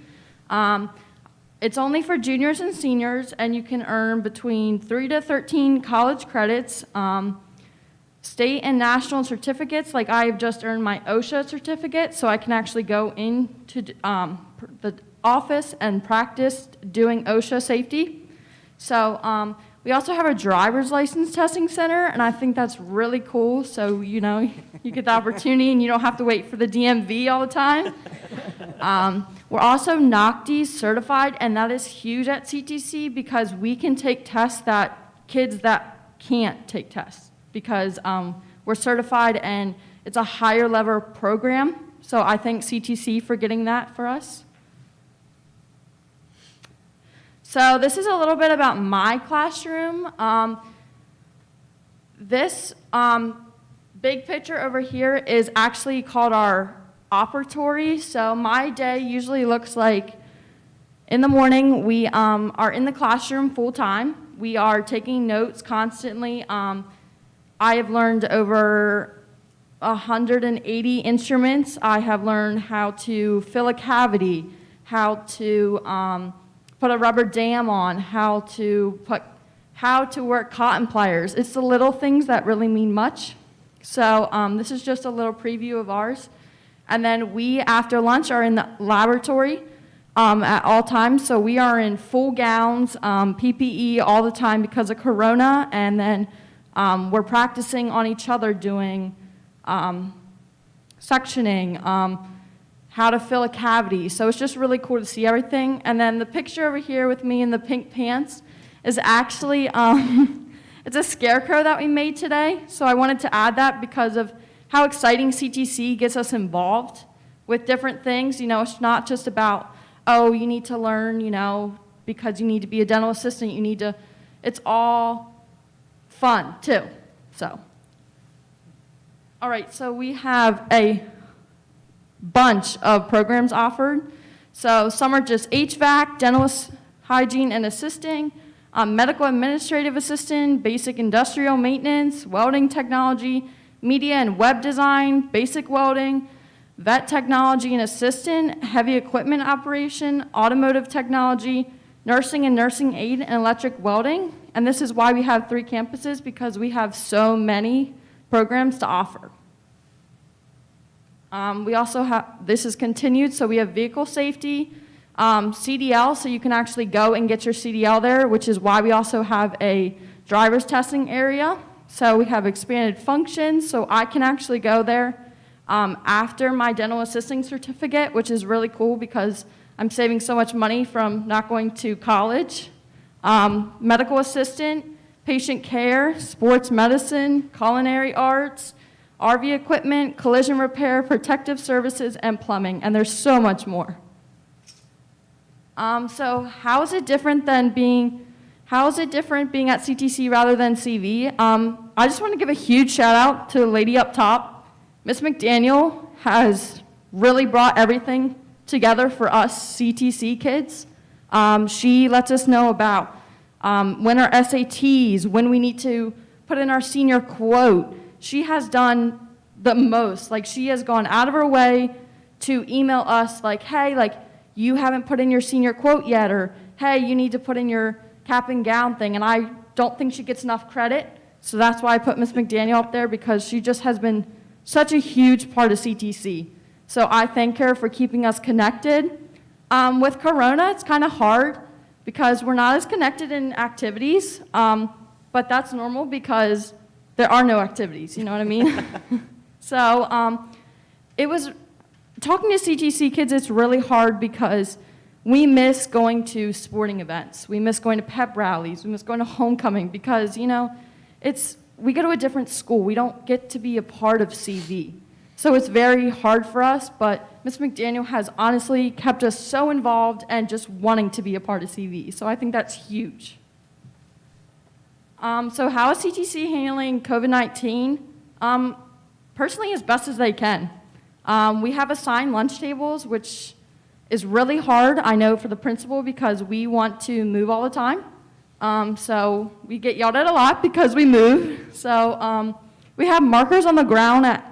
S8: It's only for juniors and seniors, and you can earn between 3 to 13 college credits, state and national certificates. Like I've just earned my OSHA certificate, so I can actually go into the office and practice doing OSHA safety. So We also have a driver's license testing center, and I think that's really cool. So, you know, you get the opportunity and you don't have to wait for the DMV all the time. We're also NOCD certified, and that is huge at CTC because we can take tests that kids that can't take tests because we're certified and it's a higher level program. So I thank CTC for getting that for us. So this is a little bit about my classroom. This big picture over here is actually called our operatory. So my day usually looks like in the morning we are in the classroom full time. We are taking notes constantly. I have learned over 180 instruments. I have learned how to fill a cavity, how to put a rubber dam on, how to work cotton pliers. It's the little things that really mean much. So this is just a little preview of ours. And then we, after lunch, are in the laboratory at all times. So we are in full gowns, PPE all the time because of Corona. And then we're practicing on each other doing sectioning, how to fill a cavity. So it's just really cool to see everything. And then the picture over here with me in the pink pants is actually, it's a scarecrow that we made today. So I wanted to add that because of how exciting CTC gets us involved with different things. You know, it's not just about, oh, you need to learn, you know, because you need to be a dental assistant, you need to, it's all fun too, so. All right, so we have a bunch of programs offered. So some are just HVAC, dental hygiene and assisting, medical administrative assistant, basic industrial maintenance, welding technology, media and web design, basic welding, vet technology and assistant, heavy equipment operation, automotive technology, nursing and nursing aid, and electric welding. And this is why we have 3 campuses, because we have so many programs to offer. We also have, this is continued, so we have vehicle safety, CDL, so you can actually go and get your CDL there, which is why we also have a driver's testing area. So we have expanded functions, so I can actually go there after my dental assisting certificate, which is really cool because I'm saving so much money from not going to college. Medical assistant, patient care, sports medicine, culinary arts, RV equipment, collision repair, protective services, and plumbing, and there's so much more. So how is it different being at CTC rather than CV? I just want to give a huge shout out to the lady up top. Ms. McDaniel has really brought everything together for us CTC kids. She lets us know about when our SATs, when we need to put in our senior quote. She has done the most. Like, she has gone out of her way to email us like, hey, like, you haven't put in your senior quote yet, or hey, you need to put in your cap and gown thing. And I don't think she gets enough credit. So that's why I put Ms. McDaniel up there, because she just has been such a huge part of CTC. So I thank her for keeping us connected. With Corona, it's kind of hard because we're not as connected in activities, but that's normal because there are no activities, you know what I mean? So it was, talking to CTC kids, it's really hard because we miss going to sporting events. We miss going to pep rallies. We miss going to homecoming because, you know, we go to a different school. We don't get to be a part of CV. So it's very hard for us, but Ms. McDaniel has honestly kept us so involved and just wanting to be a part of CV. So I think that's huge. So how is CTC handling COVID-19? Personally, as best as they can. We have assigned lunch tables, which is really hard, I know, for the principal because we want to move all the time. So we get yelled at a lot because we move. So we have markers on the ground at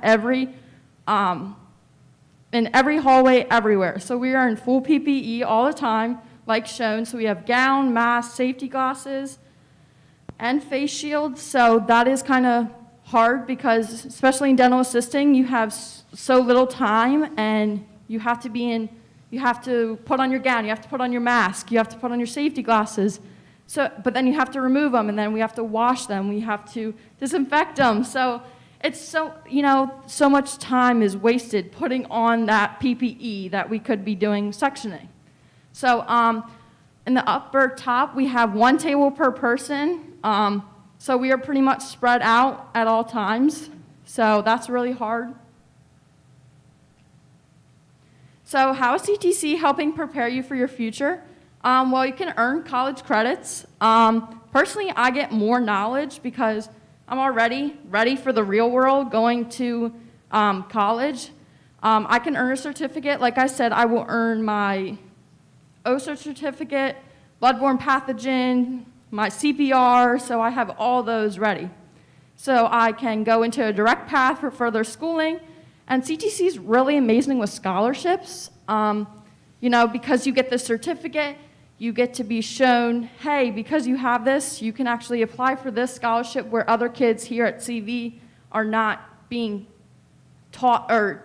S8: in every hallway, everywhere. So we are in full PPE all the time, like shown. So we have gown, mask, safety glasses, and face shields. So that is kind of hard because, especially in dental assisting, you have so little time, and you have to put on your gown, you have to put on your mask, you have to put on your safety glasses. So, but then you have to remove them, and then we have to wash them. We have to disinfect them. So it's so, so much time is wasted putting on that PPE that we could be doing sectioning. So in the upper top, we have 1 table per person. So we are pretty much spread out at all times. So that's really hard. So how is CTC helping prepare you for your future? Well, you can earn college credits. Personally, I get more knowledge because I'm already ready for the real world going to college. I can earn a certificate. Like I said, I will earn my OSHA certificate, bloodborne pathogen, my CPR, so I have all those ready. So I can go into a direct path for further schooling. And CTC is really amazing with scholarships. Because you get the certificate, you get to be shown, hey, because you have this, you can actually apply for this scholarship where other kids here at CV are not being taught or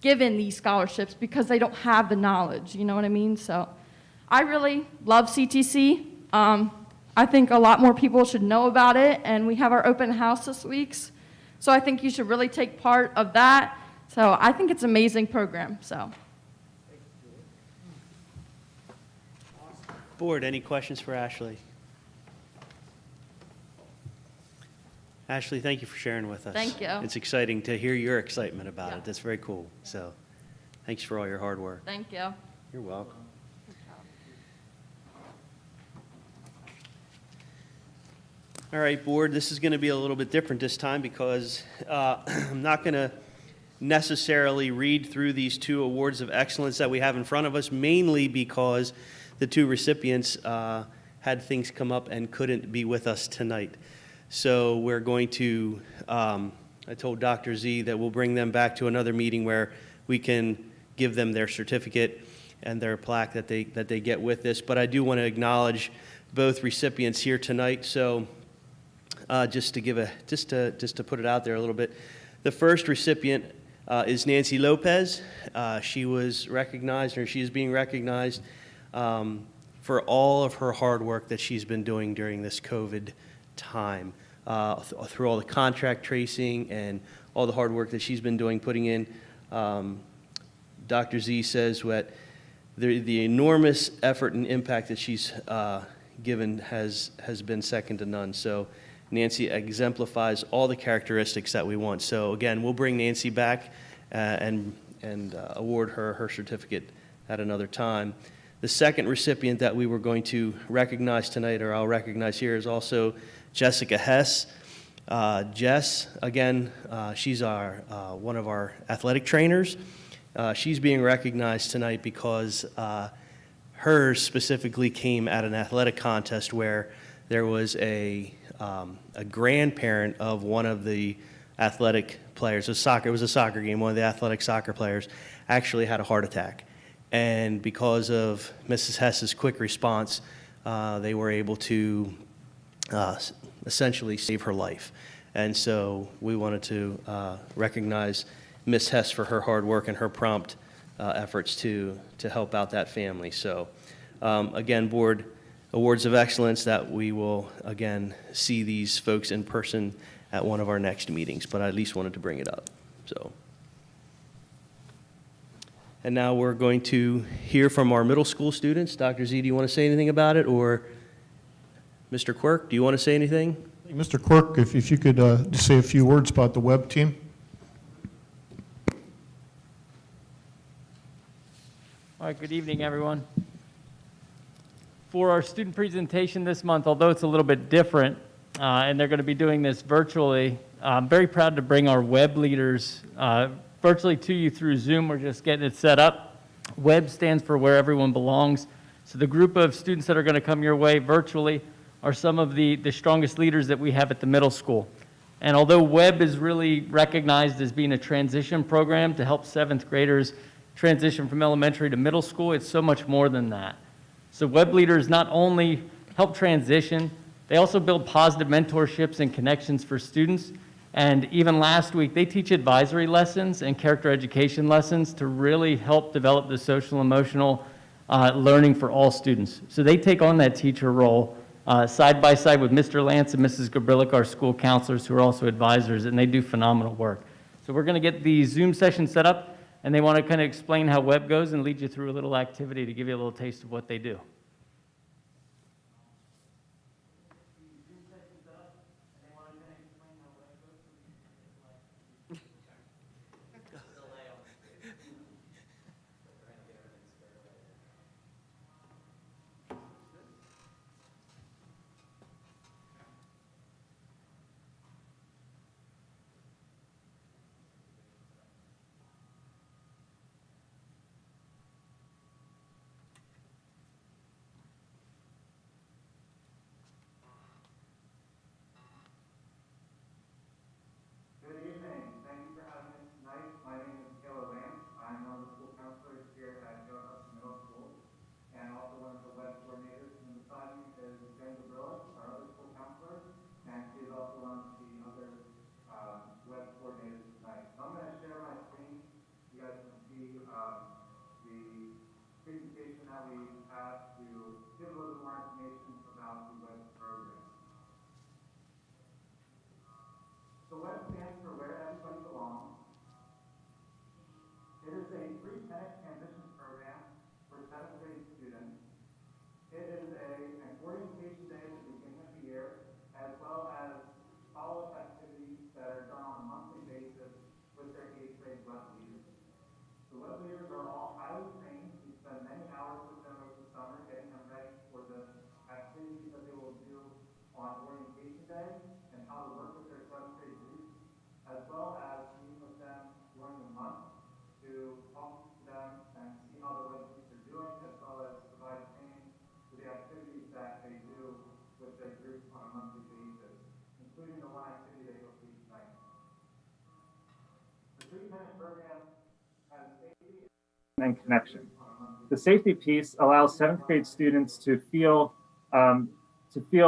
S8: given these scholarships because they don't have the knowledge, you know what I mean? So I really love CTC. I think a lot more people should know about it, and we have our open house this week. So I think you should really take part of that. So I think it's an amazing program, so.
S5: Board, any questions for Ashley? Ashley, thank you for sharing with us.
S8: Thank you.
S5: It's exciting to hear your excitement about
S8: Yeah.
S5: it. That's very cool. So thanks for all your hard work.
S8: Thank you.
S5: You're welcome. All right, board, this is going to be a little bit different this time because I'm not going to necessarily read through these 2 awards of excellence that we have in front of us, mainly because the 2 recipients had things come up and couldn't be with us tonight. So we're going to, I told Dr. Z that we'll bring them back to another meeting where we can give them their certificate and their plaque that they get with this. But I do want to acknowledge both recipients here tonight. So just to put it out there a little bit, the first recipient is Nancy Lopez. She was recognized, or she is being recognized for all of her hard work that she's been doing during this COVID time, through all the contract tracing and all the hard work that she's been doing, putting in. Dr. Z says that the enormous effort and impact that she's given has been second to none. So Nancy exemplifies all the characteristics that we want. So again, we'll bring Nancy back and award her certificate at another time. The second recipient that we were going to recognize tonight, or I'll recognize here, is also Jessica Hess. Jess, again, she's one of our athletic trainers. She's being recognized tonight because hers specifically came at an athletic contest where there was a grandparent of one of the athletic players. It was a soccer game. One of the athletic soccer players actually had a heart attack. And because of Mrs. Hess's quick response, they were able to essentially save her life. And so we wanted to recognize Ms. Hess for her hard work and her prompt efforts to help out that family. So again, board, awards of excellence that we will, again, see these folks in person at one of our next meetings, but I at least wanted to bring it up. So. And now we're going to hear from our middle school students. Dr. Z, do you want to say anything about it? Or Mr. Quirk, do you want to say anything?
S1: Mr. Quirk, if you could just say a few words about the web team.
S2: All right, good evening, everyone. For our student presentation this month, although it's a little bit different, and they're going to be doing this virtually, I'm very proud to bring our web leaders virtually to you through Zoom. We're just getting it set up. WEB stands for Where Everyone Belongs. So the group of students that are going to come your way virtually are some of the strongest leaders that we have at the middle school. And although WEB is really recognized as being a transition program to help 7th graders transition from elementary to middle school, it's so much more than that. So WEB leaders not only help transition, they also build positive mentorships and connections for students. And even last week, they teach advisory lessons and character education lessons to really help develop the social emotional learning for all students. So they take on that teacher role side by side with Mr. Lance and Mrs. Gabrillik, our school counselors, who are also advisors, and they do phenomenal work. So we're going to get the Zoom session set up, and they want to kind of explain how web goes and lead you through a little activity to give you a little taste of what they do.
S9: Good evening. Thank you for having us tonight. My name is Taylor Lance. I'm one of the school counselors here at Joe Hudson Middle School and also one of the web coordinators. And beside me is Jen Gabrillik, our other school counselor, and she is also one of the other web coordinators tonight. So I'm going to share my screen. You guys can see the presentation that we have to give a little more information about the web program. The WEB stands for Where Everybody Belongs. It is a pre-tennis transition program for 7th grade students. It is an orientation day at the beginning of the year, as well as follow-up activities that are done on a monthly basis with their 8th grade web leaders. The web leaders are all highly trained. We spend many hours with them over the summer getting them ready for the activities that they will do on orientation day and how to work with their 7th grade groups, as well as meet with them during the month to talk to them and see how the web groups are doing, as well as provide training for the activities that they do with their groups on a monthly basis, including the one activity that you'll see tonight. The pre-tennis program has safety and connection. The safety piece allows 7th grade students to feel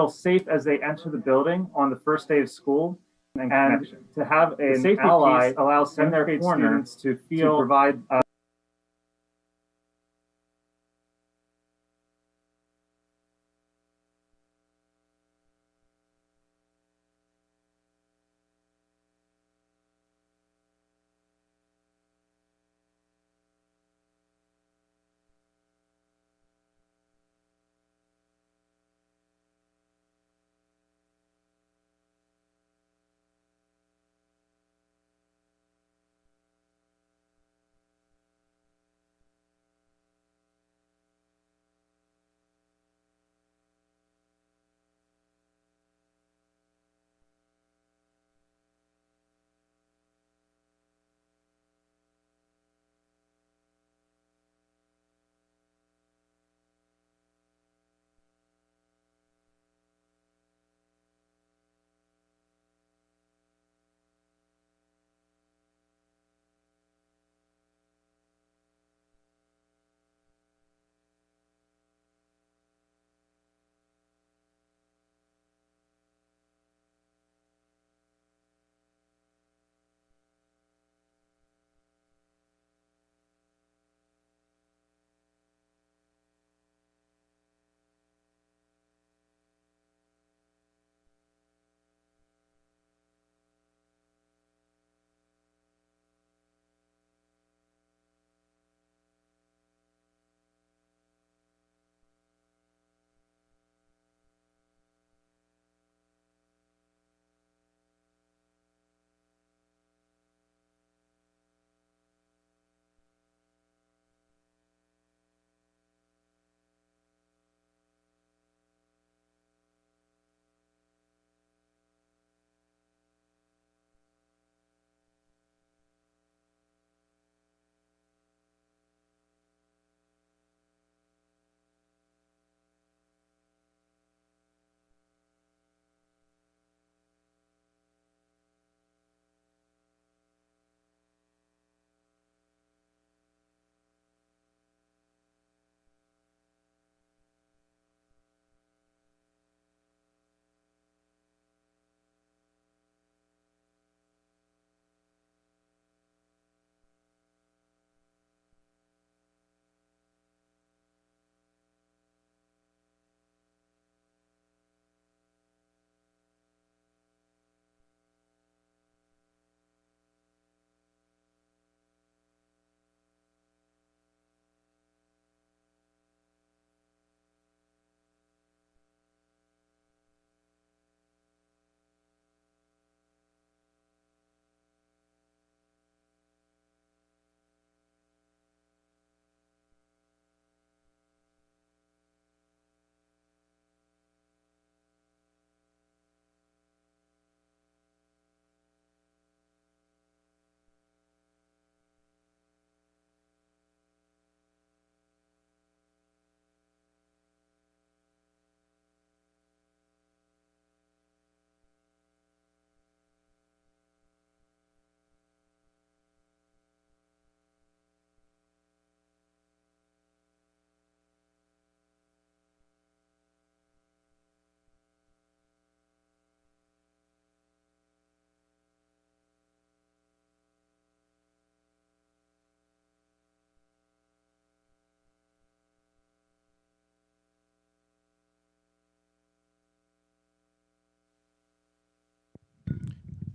S9: safe as they enter the building on the first day of school, and to have a safety ally piece allows 7th grade students to provide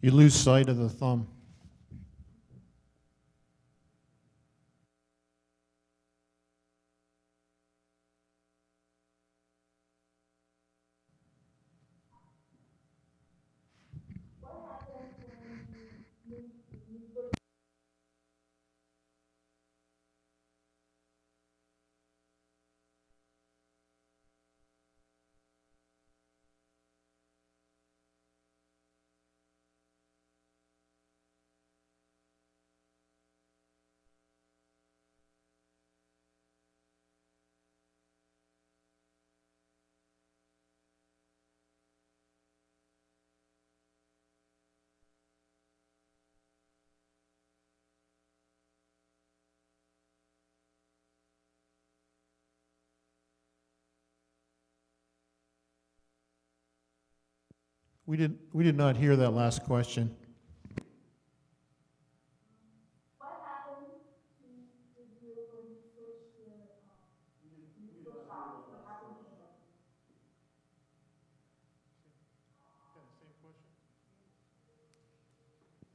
S1: You lose sight of the thumb. We did not hear that last question.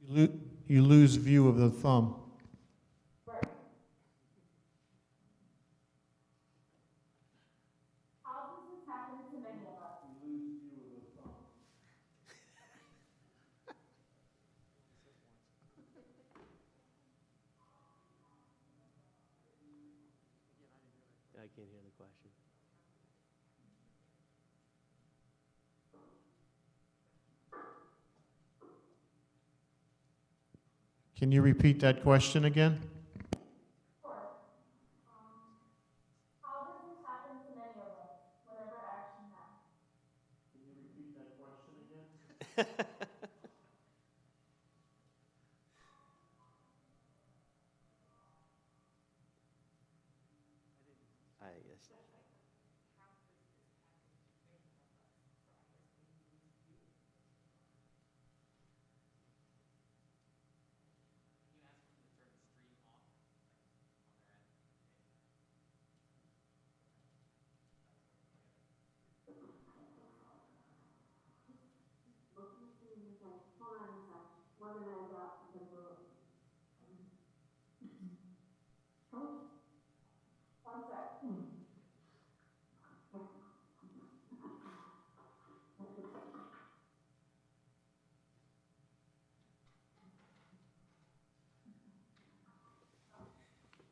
S1: You lose view of the thumb.
S5: I can't hear the question.
S1: Can you repeat that question again? Can you repeat that question again?
S5: I guess.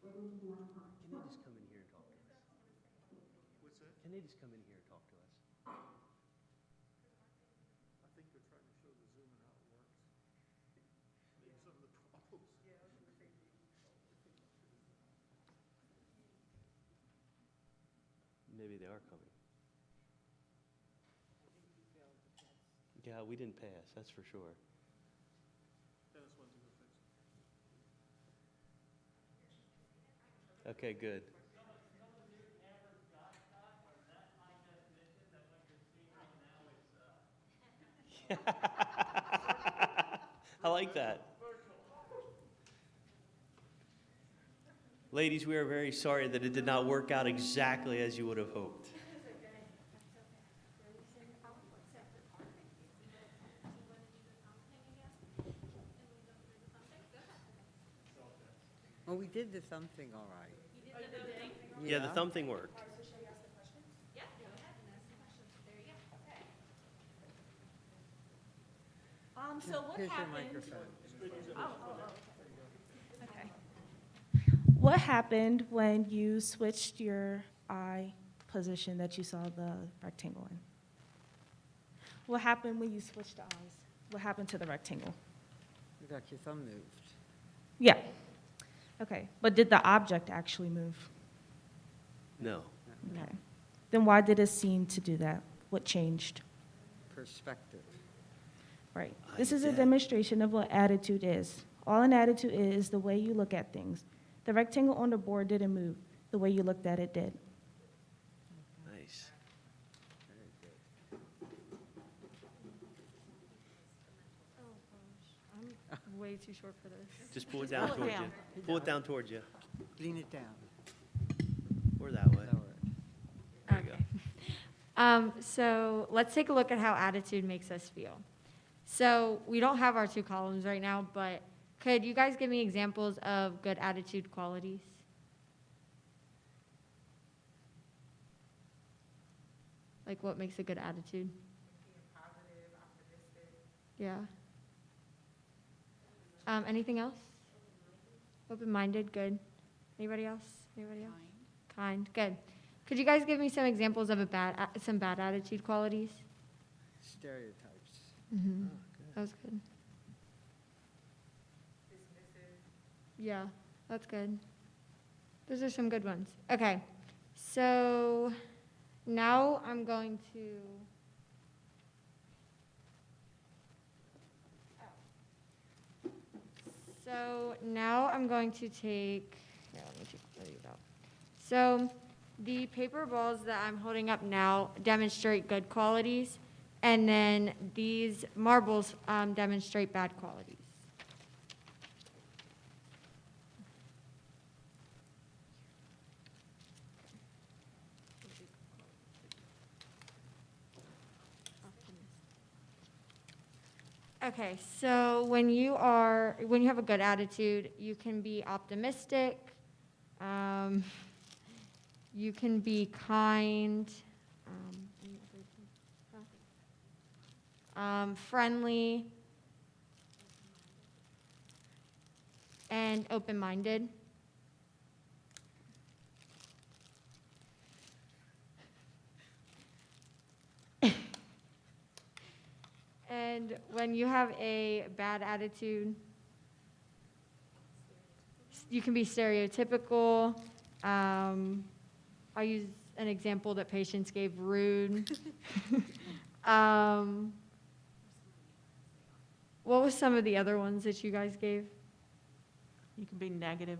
S5: Can they just come in here and talk to us?
S1: What's that?
S5: Can they just come in here and talk to us?
S1: I think they're trying to show the Zoom and how it works. Maybe some of the problems.
S5: Maybe they are coming. Yeah, we didn't pass, that's for sure.
S1: Dennis went to go fix it.
S5: Okay, good. I like that. Ladies, we are very sorry that it did not work out exactly as you would have hoped.
S7: Well, we did the thumb thing all right.
S5: Yeah, the thumb thing worked.
S10: So what
S7: Here's your
S10: happened?
S7: microphone.
S10: Okay. What happened when you switched your eye position that you saw the rectangle in? What happened when you switched the eyes? What happened to the rectangle?
S7: You got your thumb moved.
S10: Yeah. Okay. But did the object actually move?
S5: No.
S10: Okay. Then why did it seem to do that? What changed?
S7: Perspective.
S10: Right. This is a demonstration of what attitude is. All an attitude is the way you look at things. The rectangle on the board didn't move. The way you looked at it did.
S5: Nice.
S8: I'm way too short for this.
S5: Just pull it down towards you. Pull it down towards you.
S7: Lean it down.
S5: Or that way.
S7: That'll work.
S5: There you go.
S11: So let's take a look at how attitude makes us feel. So we don't have our 2 columns right now, but could you guys give me examples of good attitude qualities? Like what makes a good attitude? Positive, optimistic. Yeah. Anything else? Open-minded, good. Anybody else? Anybody else? Kind, good. Could you guys give me some examples of some bad attitude qualities?
S7: Stereotypes.
S11: Mm-hmm. That was good. Yeah, that's good. Those are some good ones. Okay, so now I'm going to. So now I'm going to take. Here, let me take these out. So the paper balls that I'm holding up now demonstrate good qualities, and then these marbles demonstrate bad qualities. Okay, so when you have a good attitude, you can be optimistic, you can be kind, friendly, and open-minded. And when you have a bad attitude, you can be stereotypical. I'll use an example that patients gave, rude. What was some of the other ones that you guys gave?
S12: You can be negative.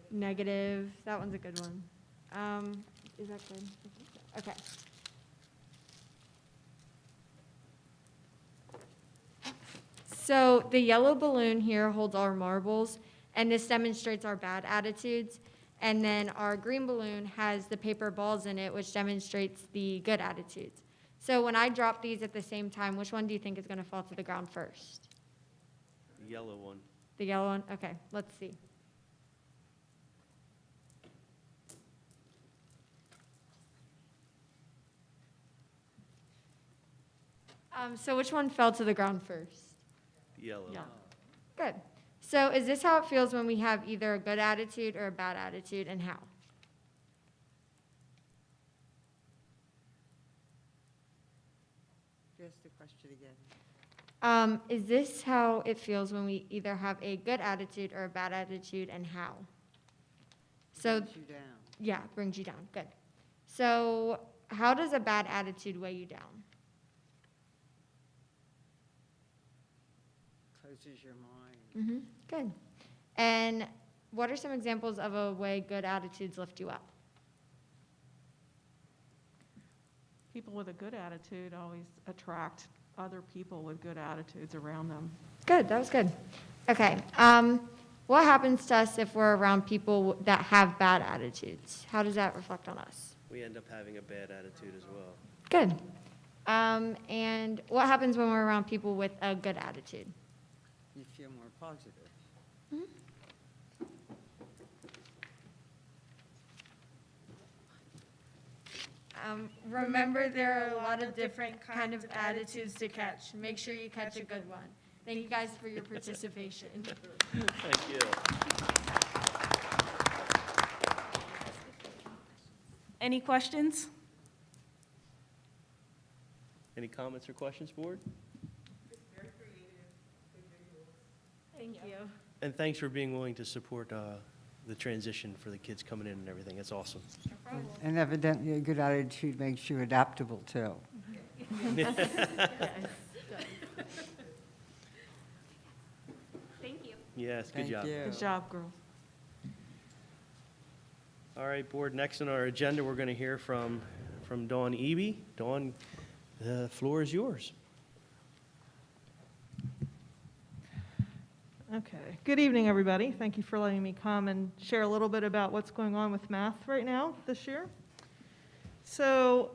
S11: Negative, that one's a good one. Is that good? Okay. So the yellow balloon here holds our marbles, and this demonstrates our bad attitudes. And then our green balloon has the paper balls in it, which demonstrates the good attitudes. So when I drop these at the same time, which one do you think is going to fall to the ground first?
S5: The yellow one.
S11: The yellow one? Okay, let's see. So which one fell to the ground first?
S5: Yellow.
S11: Yeah. Good. So is this how it feels when we have either a good attitude or a bad attitude, and how?
S7: Ask the question again.
S11: Is this how it feels when we either have a good attitude or a bad attitude, and how? So,
S7: Brings you down.
S11: yeah, brings you down. Good. So how does a bad attitude weigh you down?
S7: Closes your mind.
S11: Mm-hmm. Good. And what are some examples of a way good attitudes lift you up?
S12: People with a good attitude always attract other people with good attitudes around them.
S11: Good, that was good. Okay, what happens to us if we're around people that have bad attitudes? How does that reflect on us?
S5: We end up having a bad attitude as well.
S11: Good. And what happens when we're around people with a good attitude?
S7: You feel more positive.
S11: Remember, there are a lot of different kind of attitudes to catch. Make sure you catch a good one. Thank you guys for your participation.
S5: Thank you.
S12: Any questions?
S5: Any comments or questions, board?
S11: Thank you.
S5: And thanks for being willing to support the transition for the kids coming in and everything. It's awesome.
S7: And evidently, a good attitude makes you adaptable, too.
S11: Yes.
S12: Thank you.
S5: Yes, good
S7: Thank
S5: job.
S7: you.
S12: Good job, girls.
S5: All right, board, next on our agenda, we're going to hear from Dawn Eby. Dawn, the floor is yours.
S13: Okay. Good evening, everybody. Thank you for letting me come and share a little bit about what's going on with math right now this year. So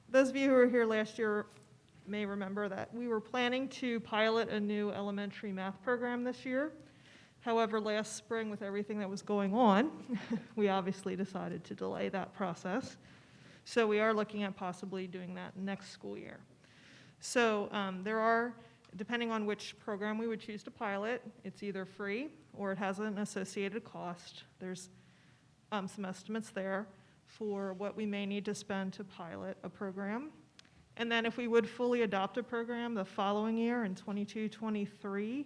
S13: those of you who were here last year may remember that we were planning to pilot a new elementary math program this year. However, last spring, with everything that was going on, we obviously decided to delay that process. So we are looking at possibly doing that next school year. So there are, depending on which program we would choose to pilot, it's either free or it has an associated cost. There's some estimates there for what we may need to spend to pilot a program. And then if we would fully adopt a program the following year in 22-23,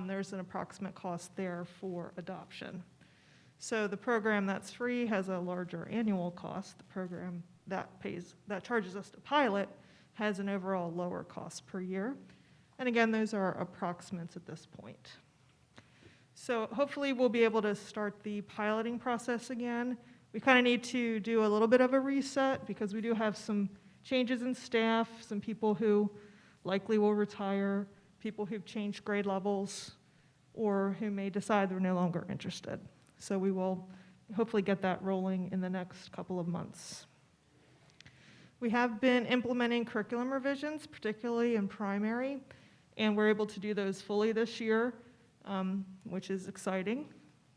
S13: there's an approximate cost there for adoption. So the program that's free has a larger annual cost. The program that charges us to pilot has an overall lower cost per year. And again, those are approximates at this point. So hopefully we'll be able to start the piloting process again. We kind of need to do a little bit of a reset because we do have some changes in staff, some people who likely will retire, people who've changed grade levels, or who may decide they're no longer interested. So we will hopefully get that rolling in the next couple of months. We have been implementing curriculum revisions, particularly in primary, and we're able to do those fully this year, which is exciting.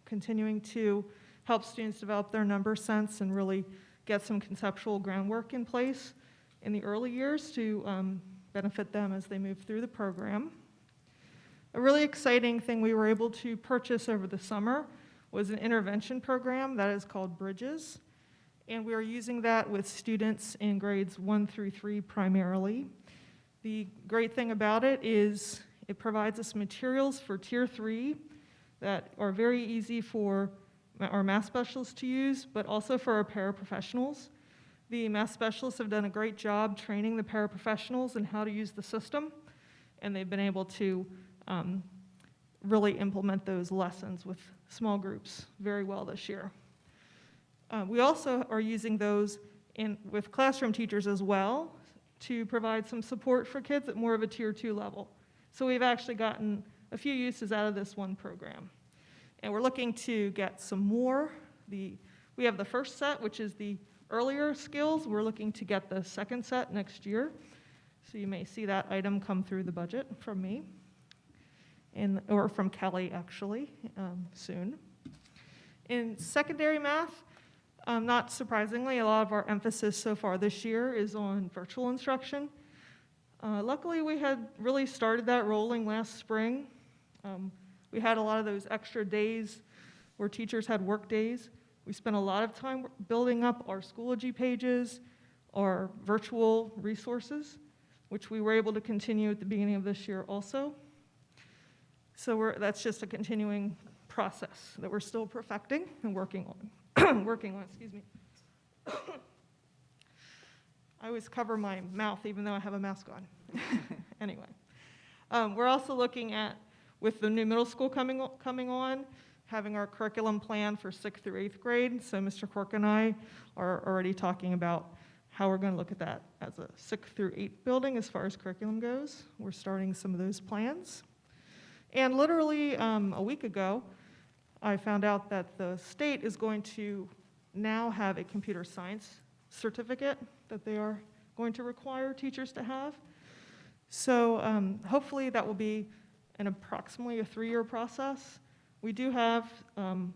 S13: Continuing to help students develop their number sense and really get some conceptual groundwork in place in the early years to benefit them as they move through the program. A really exciting thing we were able to purchase over the summer was an intervention program that is called Bridges, and we are using that with students in grades 1 through 3 primarily. The great thing about it is it provides us materials for Tier 3 that are very easy for our math specialists to use, but also for our paraprofessionals. The math specialists have done a great job training the paraprofessionals in how to use the system, and they've been able to really implement those lessons with small groups very well this year. We also are using those with classroom teachers as well to provide some support for kids at more of a Tier 2 level. So we've actually gotten a few uses out of this one program. And we're looking to get some more. We have the first set, which is the earlier skills. We're looking to get the second set next year. So you may see that item come through the budget from me, or from Kelly, actually, soon. In secondary math, not surprisingly, a lot of our emphasis so far this year is on virtual instruction. Luckily, we had really started that rolling last spring. We had a lot of those extra days where teachers had work days. We spent a lot of time building up our Schoology pages, our virtual resources, which we were able to continue at the beginning of this year also. So that's just a continuing process that we're still perfecting and working on. Excuse me. I always cover my mouth even though I have a mask on. Anyway, we're also looking at, with the new middle school coming on, having our curriculum plan for 6th through 8th grade. So Mr. Cork and I are already talking about how we're going to look at that as a 6th through 8th building as far as curriculum goes. We're starting some of those plans. And literally a week ago, I found out that the state is going to now have a computer science certificate that they are going to require teachers to have. So hopefully that will be approximately a 3-year process. We do have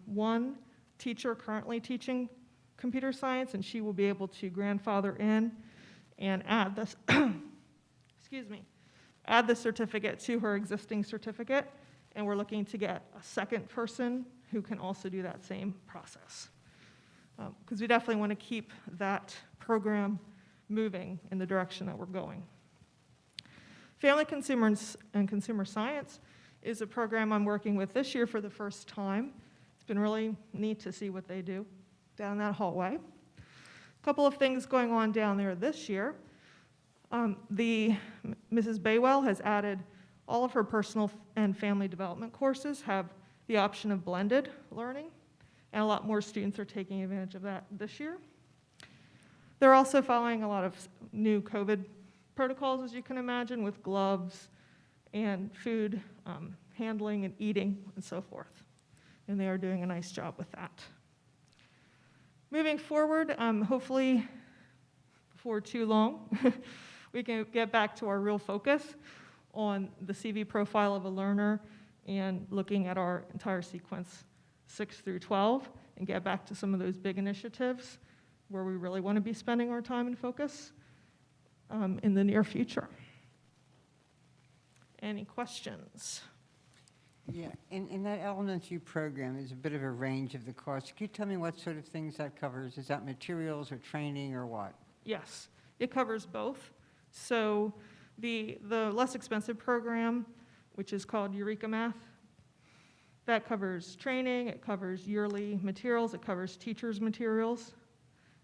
S13: one teacher currently teaching computer science, and she will be able to grandfather in and add this, add the certificate to her existing certificate, and we're looking to get a second person who can also do that same process. Because we definitely want to keep that program moving in the direction that we're going. Family Consumer and Consumer Science is a program I'm working with this year for the first time. It's been really neat to see what they do down that hallway. A couple of things going on down there this year. Mrs. Baywell has added all of her personal and family development courses have the option of blended learning, and a lot more students are taking advantage of that this year. They're also following a lot of new COVID protocols, as you can imagine, with gloves and food handling and eating and so forth. And they are doing a nice job with that. Moving forward, hopefully before too long, we can get back to our real focus on the CV profile of a learner and looking at our entire sequence 6 through 12 and get back to some of those big initiatives where we really want to be spending our time and focus in the near future. Any questions?
S7: Yeah, in that elementary program, there's a bit of a range of the costs. Can you tell me what sort of things that covers? Is that materials or training or what?
S13: Yes, it covers both. So the less expensive program, which is called Eureka Math, that covers training, it covers yearly materials, it covers teachers' materials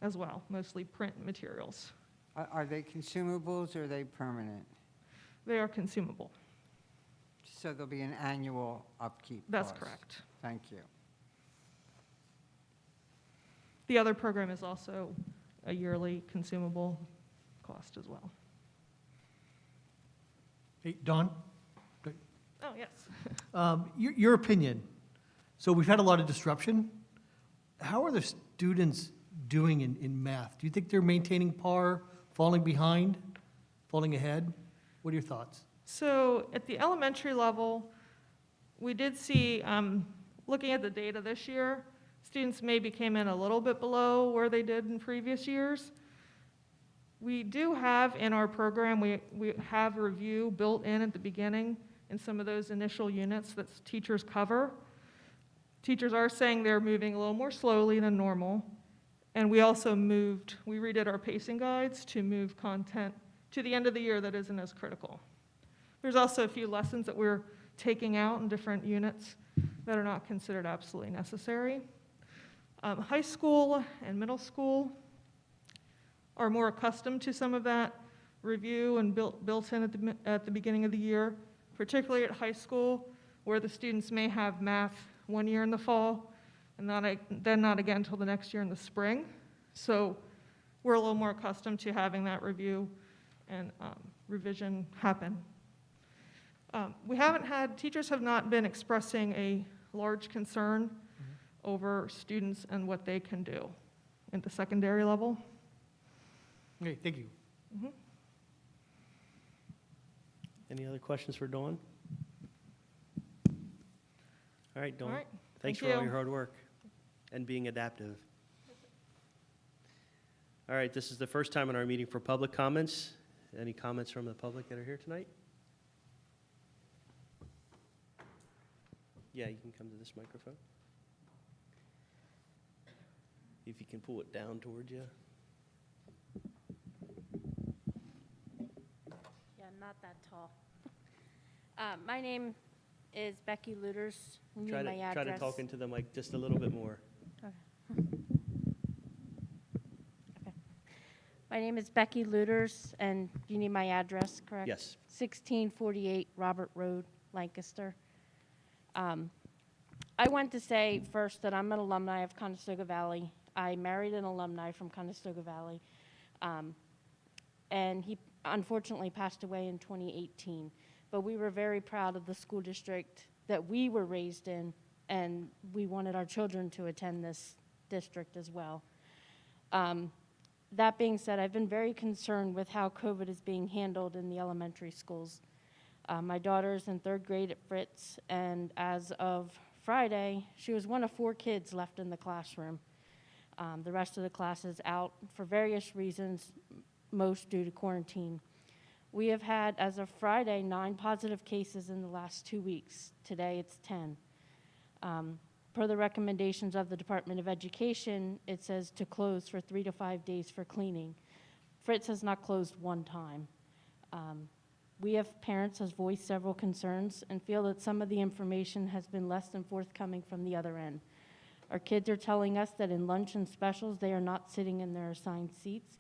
S13: as well, mostly print materials.
S7: Are they consumables or are they permanent?
S13: They are consumable.
S7: So there'll be an annual upkeep
S13: That's
S7: cost.
S13: correct.
S7: Thank you.
S13: The other program is also a yearly consumable cost as well.
S14: Hey, Dawn,
S13: Oh, yes.
S14: your opinion. So we've had a lot of disruption. How are the students doing in math? Do you think they're maintaining par, falling behind, falling ahead? What are your thoughts?
S13: So at the elementary level, we did see, looking at the data this year, students maybe came in a little bit below where they did in previous years. We do have in our program, we have review built in at the beginning in some of those initial units that teachers cover. Teachers are saying they're moving a little more slowly than normal. And we also we redid our pacing guides to move content to the end of the year that isn't as critical. There's also a few lessons that we're taking out in different units that are not considered absolutely necessary. High school and middle school are more accustomed to some of that review and built in at the beginning of the year, particularly at high school, where the students may have math one year in the fall and then not again until the next year in the spring. So we're a little more accustomed to having that review and revision happen. Teachers have not been expressing a large concern over students and what they can do at the secondary level.
S14: Okay, thank you.
S5: Any other questions for Dawn? All right, Dawn.
S13: All right,
S5: Thanks
S13: thank
S5: for all
S13: you.
S5: your hard work and being adaptive. All right, this is the first time in our meeting for public comments. Any comments from the public that are here tonight? Yeah, you can come to this microphone. If you can pull it down towards you.
S15: Yeah, I'm not that tall. My name is Becky Luters. You need my address.
S5: Try to talk into the mic just a little bit more.
S15: Okay. Okay. My name is Becky Luters, and you need my address, correct?
S5: Yes.
S15: 1648 Robert Road, Lancaster. I want to say first that I'm an alumni of Conestoga Valley. I married an alumni from Conestoga Valley, and he unfortunately passed away in 2018. But we were very proud of the school district that we were raised in, and we wanted our children to attend this district as well. That being said, I've been very concerned with how COVID is being handled in the elementary schools. My daughter's in 3rd grade at Fritz, and as of Friday, she was one of 4 kids left in the classroom. The rest of the class is out for various reasons, most due to quarantine. We have had, as of Friday, 9 positive cases in the last 2 weeks. Today, it's 10. Per the recommendations of the Department of Education, it says to close for 3 to 5 days for cleaning. Fritz has not closed one time. We have parents has voiced several concerns and feel that some of the information has been less than forthcoming from the other end. Our kids are telling us that in lunch and specials, they are not sitting in their assigned seats.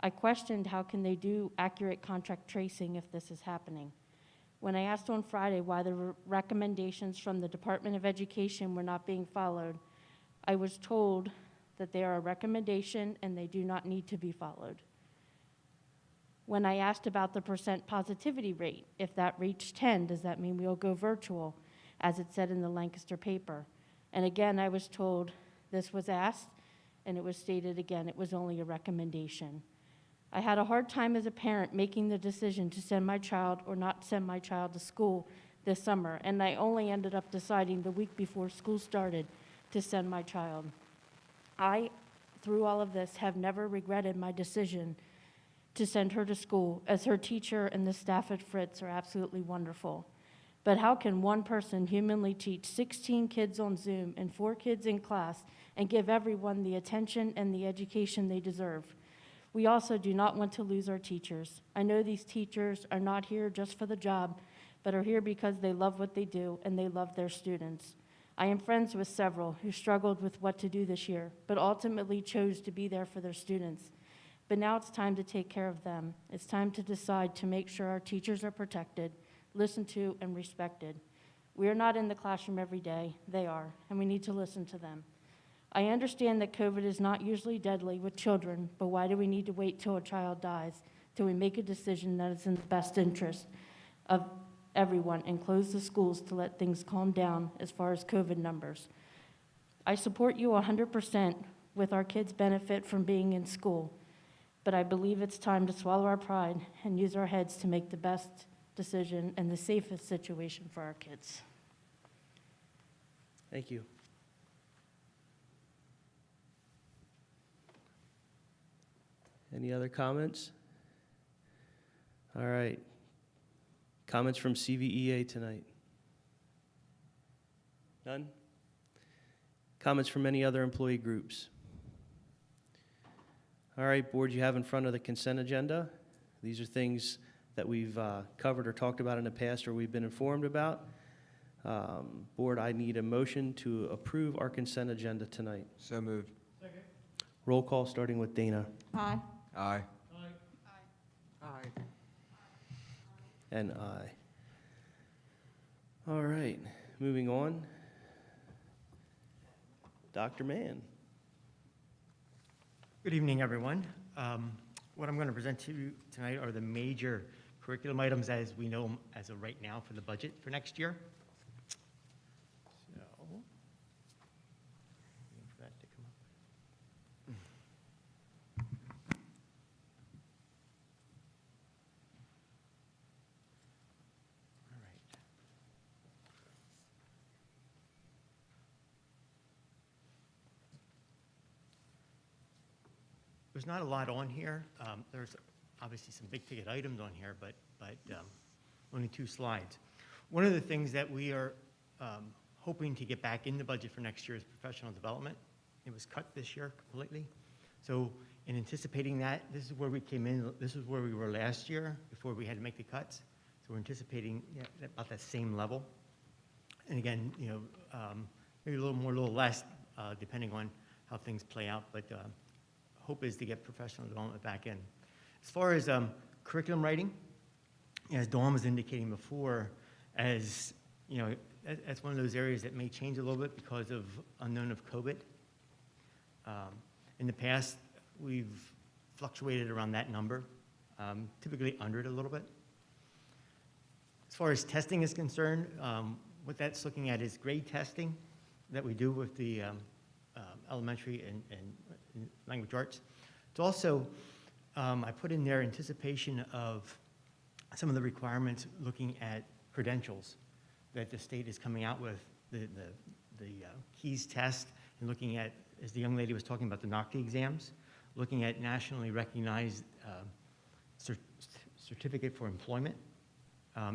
S15: I questioned how can they do accurate contact tracing if this is happening. When I asked on Friday why the recommendations from the Department of Education were not being followed, I was told that they are a recommendation and they do not need to be followed. When I asked about the % positivity rate, if that reached 10, does that mean we'll go virtual, as it said in the Lancaster paper? And again, I was told this was asked, and it was stated again, it was only a recommendation. I had a hard time as a parent making the decision to send my child or not send my child to school this summer, and I only ended up deciding the week before school started to send my child. I, through all of this, have never regretted my decision to send her to school, as her teacher and the staff at Fritz are absolutely wonderful. But how can one person humanly teach 16 kids on Zoom and 4 kids in class and give everyone the attention and the education they deserve? We also do not want to lose our teachers. I know these teachers are not here just for the job, but are here because they love what they do and they love their students. I am friends with several who struggled with what to do this year, but ultimately chose to be there for their students. But now it's time to take care of them. It's time to decide to make sure our teachers are protected, listened to, and respected. We are not in the classroom every day. They are, and we need to listen to them. I understand that COVID is not usually deadly with children, but why do we need to wait till a child dies till we make a decision that is in the best interest of everyone and close the schools to let things calm down as far as COVID numbers? I support you 100% with our kids' benefit from being in school, but I believe it's time to swallow our pride and use our heads to make the best decision and the safest situation for our kids.
S5: Thank you. Any other comments? All right. Comments from CVEA tonight? None? Comments from any other employee groups? All right, board, you have in front of the consent agenda. These are things that we've covered or talked about in the past or we've been informed about. Board, I need a motion to approve our consent agenda tonight.
S4: So moved.
S5: Roll call, starting with Dana.
S10: Aye.
S4: Aye.
S7: Aye.
S5: And aye. All right, moving on. Dr. Mann.
S16: Good evening, everyone. What I'm going to present to you tonight are the major curriculum items as we know them as of right now for the budget for next year. So, waiting for that to come up. All right. There's not a lot on here. There's obviously some big ticket items on here, but only 2 slides. One of the things that we are hoping to get back in the budget for next year is professional development. It was cut this year completely. So in anticipating that, this is where we came in, this is where we were last year before we had to make the cuts. So we're anticipating about that same level. And again, maybe a little more, a little less, depending on how things play out, but hope is to get professional development back in. As far as curriculum writing, as Dawn was indicating before, as that's one of those areas that may change a little bit because of unknown of COVID. In the past, we've fluctuated around that number, typically under it a little bit. As far as testing is concerned, what that's looking at is grade testing that we do with the elementary and language arts. It's also, I put in there anticipation of some of the requirements looking at credentials that the state is coming out with, the KEYS test, and looking at, as the young lady was talking about, the NOCTI exams, looking at nationally recognized certificate for employment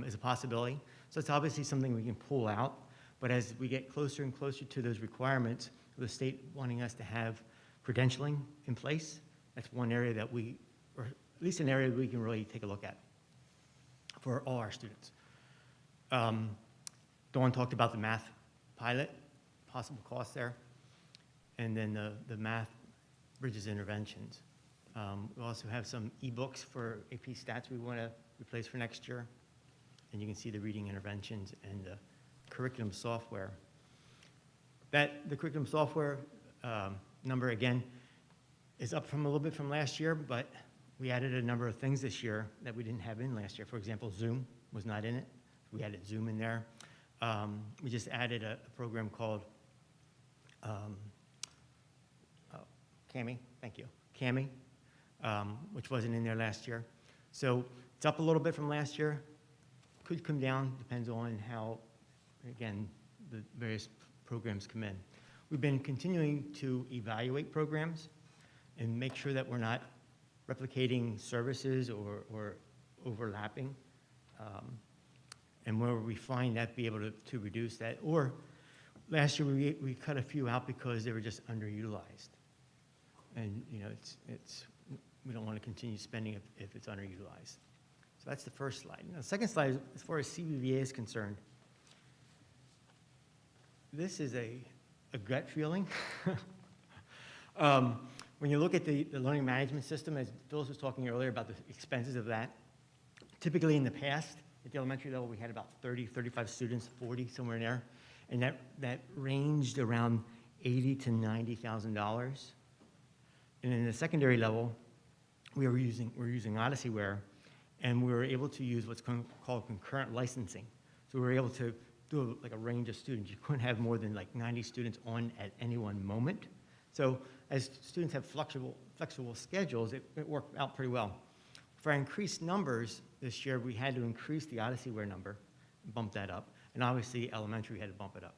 S16: is a possibility. So it's obviously something we can pull out, but as we get closer and closer to those requirements, the state wanting us to have credentialing in place, that's one area that we, or at least an area we can really take a look at for all our students. Dawn talked about the math pilot, possible cost there, and then the math bridges interventions. We also have some ebooks for AP stats we want to replace for next year, and you can see the reading interventions and the curriculum software. The curriculum software number, again, is up from a little bit from last year, but we added a number of things this year that we didn't have in last year. For example, Zoom was not in it. We added Zoom in there. We just added a program called Cami, thank you, Cami, which wasn't in there last year. So it's up a little bit from last year. Could come down, depends on how, again, the various programs come in. We've been continuing to evaluate programs and make sure that we're not replicating services or overlapping. And where we find that, be able to reduce that. Or last year, we cut a few out because they were just underutilized. And, you know, we don't want to continue spending if it's underutilized. So that's the first slide. Now, the second slide, as far as CBVA is concerned, this is a gut feeling. When you look at the learning management system, as Phyllis was talking earlier about the expenses of that, typically in the past, at the elementary level, we had about 30, 35 students, 40, somewhere in there. And that ranged around $80,000 to $90,000. And in the secondary level, we're using Odysseyware, and we were able to use what's called concurrent licensing. So we were able to do like a range of students. You couldn't have more than like 90 students on at any one moment. So as students have flexible schedules, it worked out pretty well. For our increased numbers this year, we had to increase the Odysseyware number, bump that up, and obviously elementary had to bump it up.